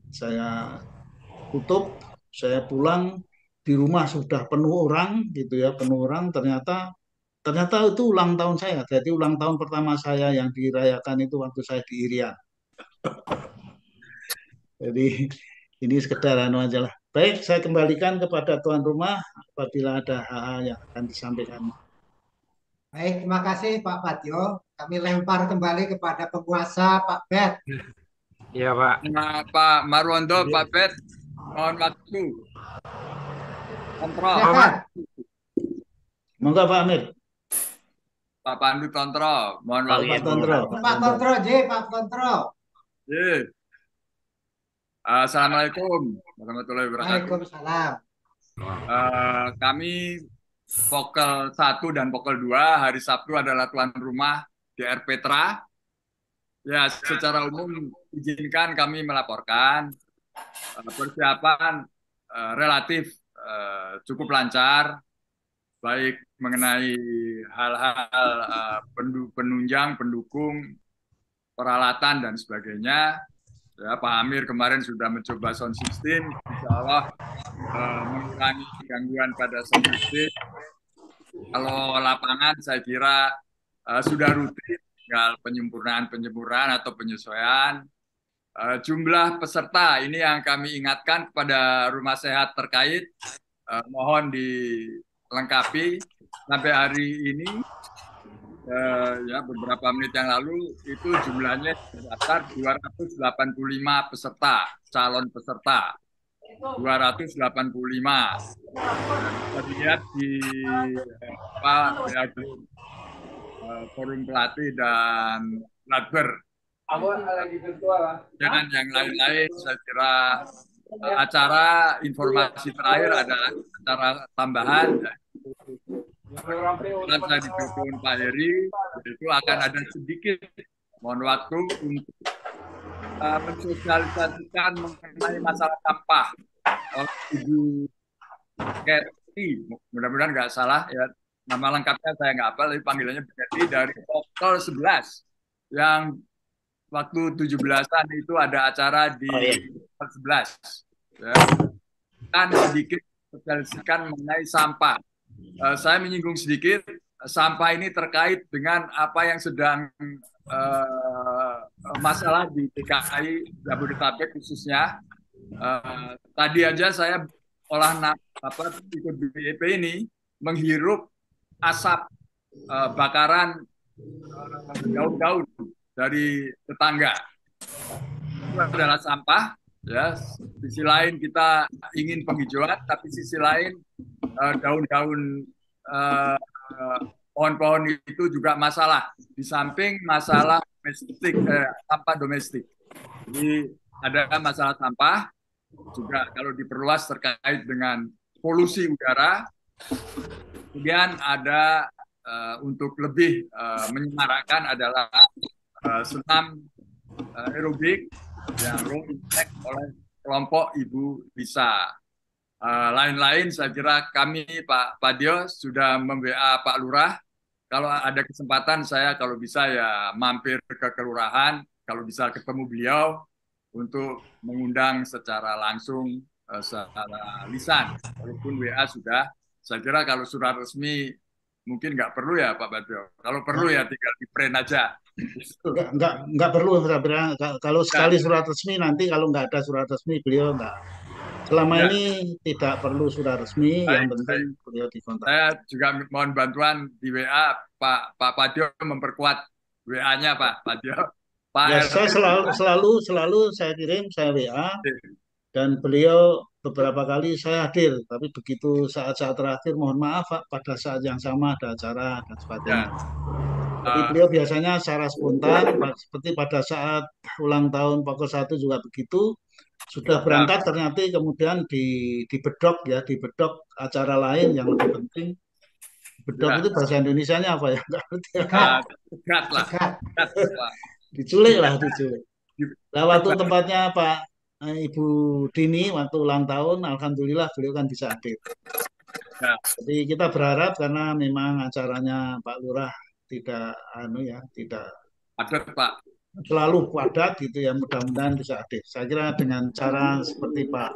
Speaker 4: tutup, saya pulang, di rumah sudah penuh orang gitu ya, ternyata itu ulang tahun saya. Jadi ulang tahun pertama saya yang dirayakan itu waktu saya di Irian. Jadi ini sekedar aja lah. Baik, saya kembalikan kepada tuan rumah apabila ada hal-hal yang akan disampaikan.
Speaker 1: Baik, terima kasih Pak Patio. Kami lempar kembali kepada penguasa Pak Bet.
Speaker 2: Iya, Pak.
Speaker 16: Nah, Pak Marwondo, Pak Bet, mohon waktu. Kontrol.
Speaker 4: Monggo Pak Amir.
Speaker 16: Pak Pandu Tontro, mohon waktu.
Speaker 4: Pak Tontro.
Speaker 1: Pak Tontro, Pak Tontro.
Speaker 16: Assalamualaikum warahmatullahi wabarakatuh.
Speaker 1: Waalaikumsalam.
Speaker 16: Kami Pokal 1 dan Pokal 2 hari Sabtu adalah tuan rumah di R. Petra. Ya, secara umum izinkan kami melaporkan persiapan relatif cukup lancar, baik mengenai hal-hal penunjang, pendukung, peralatan dan sebagainya. Ya, Pak Amir kemarin sudah mencoba sound system, insya Allah mengurangi gangguan pada sound system. Kalau lapangan saya kira sudah rutin, tinggal penyempurnaan atau penyesuaian. Jumlah peserta ini yang kami ingatkan kepada rumah sehat terkait, mohon dilengkapi sampai hari ini. Ya, beberapa menit yang lalu itu jumlahnya terdaftar 285 peserta, calon peserta 285. Kita lihat di forum pelatih dan latber. Dengan yang lain-lain, saya kira acara informasi terakhir adalah acara tambahan. Saya ditelepon Pak Heri, itu akan ada sedikit mohon waktu untuk mensosialisasikan mengenai masalah sampah oleh Ibu Ketty, mudah-mudahan nggak salah ya, nama lengkapnya saya nggak hafal, tapi panggilannya Bu Ketty dari Pokol 11 yang waktu 17-an itu ada acara di Pokol 11 ya. Kan sedikit sosialisasikan mengenai sampah. Saya menyinggung sedikit, sampah ini terkait dengan apa yang sedang masalah di DKI Jabodetabek khususnya. Tadi aja saya ikut BEP ini menghirup asap bakaran daun-daun dari tetangga. Itu adalah sampah. Ya, sisi lain kita ingin penghijauan, tapi sisi lain daun-daun pohon-pohon itu juga masalah. Di samping masalah domestik, sampah domestik. Jadi ada masalah sampah juga kalau diperluas terkait dengan polusi udara. Kemudian ada untuk lebih menyemarakkan adalah senam aerobik yang low impact oleh kelompok Ibu Lisa. Lain-lain saya kira kami Pak Padio sudah mem-WA Pak Lurah. Kalau ada kesempatan saya kalau bisa ya mampir ke kelurahan, kalau bisa ketemu beliau untuk mengundang secara langsung secara lisan. Walaupun WA sudah, saya kira kalau surat resmi mungkin nggak perlu ya Pak Padio. Kalau perlu ya tinggal di print aja.
Speaker 4: Nggak perlu, kalau sekali surat resmi, nanti kalau nggak ada surat resmi beliau nggak. Selama ini tidak perlu surat resmi, yang penting beliau dikontak.
Speaker 16: Saya juga mohon bantuan di WA Pak Padio memperkuat WA-nya Pak Padio.
Speaker 4: Ya, saya selalu saya kirim, saya WA, dan beliau beberapa kali saya hadir, tapi begitu saat-saat terakhir mohon maaf Pak, pada saat yang sama ada acara dan sebagainya. Tapi beliau biasanya secara spontan, seperti pada saat ulang tahun Pokok 1 juga begitu, sudah berangkat ternyata kemudian dibedok acara lain yang lebih penting. Bedok itu bahasa Indonesianya apa ya?
Speaker 16: Cegat lah.
Speaker 4: Diculik. Nah, waktu tempatnya Pak Ibu Dini waktu ulang tahun, alhamdulillah beliau kan bisa hadir. Jadi kita berharap karena memang acaranya Pak Lurah tidak
Speaker 16: padat Pak,
Speaker 4: selalu padat gitu ya, mudah-mudahan bisa hadir. Saya kira dengan cara seperti Pak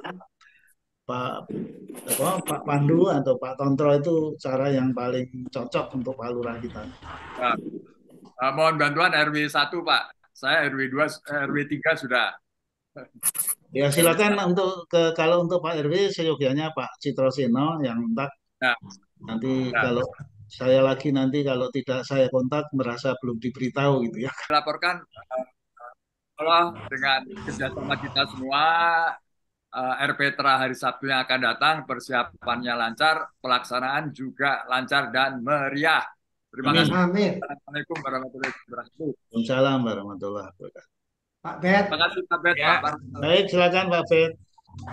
Speaker 4: Pandu atau Pak Tontro itu cara yang paling cocok untuk Pak Lurah kita.
Speaker 16: Mohon bantuan RW 1 Pak, saya RW 2, RW 3 sudah.
Speaker 4: Ya silakan kalau untuk Pak RW seyogianya Pak Citroseno yang kontak. Nanti kalau saya lagi kalau tidak saya kontak merasa belum diberitahu gitu ya.
Speaker 16: Laporkan kalau dengan kerjasama kita semua RPTRA hari Sabtu yang akan datang persiapannya lancar, pelaksanaan juga lancar dan meriah. Terima kasih.
Speaker 1: Amin.
Speaker 16: Assalamualaikum warahmatullahi wabarakatuh.
Speaker 4: Waalaikumsalam warahmatullahi wabarakatuh.
Speaker 1: Pak Bet.
Speaker 16: Terima kasih Pak Bet.
Speaker 2: Ya.
Speaker 4: Baik, silakan Pak Bet.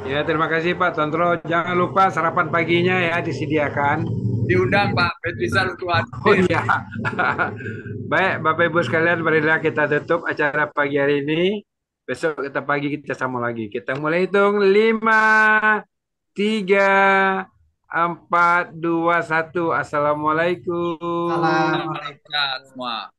Speaker 2: Ya, terima kasih Pak Tontro. Jangan lupa sarapan paginya ya disediakan.
Speaker 16: Diundang Pak Petrizal untuk hadir.
Speaker 2: Oh iya. Baik, Bapak Ibu sekalian, marilah kita tutup acara pagi hari ini. Besok kita sambung lagi. Kita mulai hitung 5, 3, 4, 2, 1. Assalamualaikum.
Speaker 16: Assalamualaikum semua.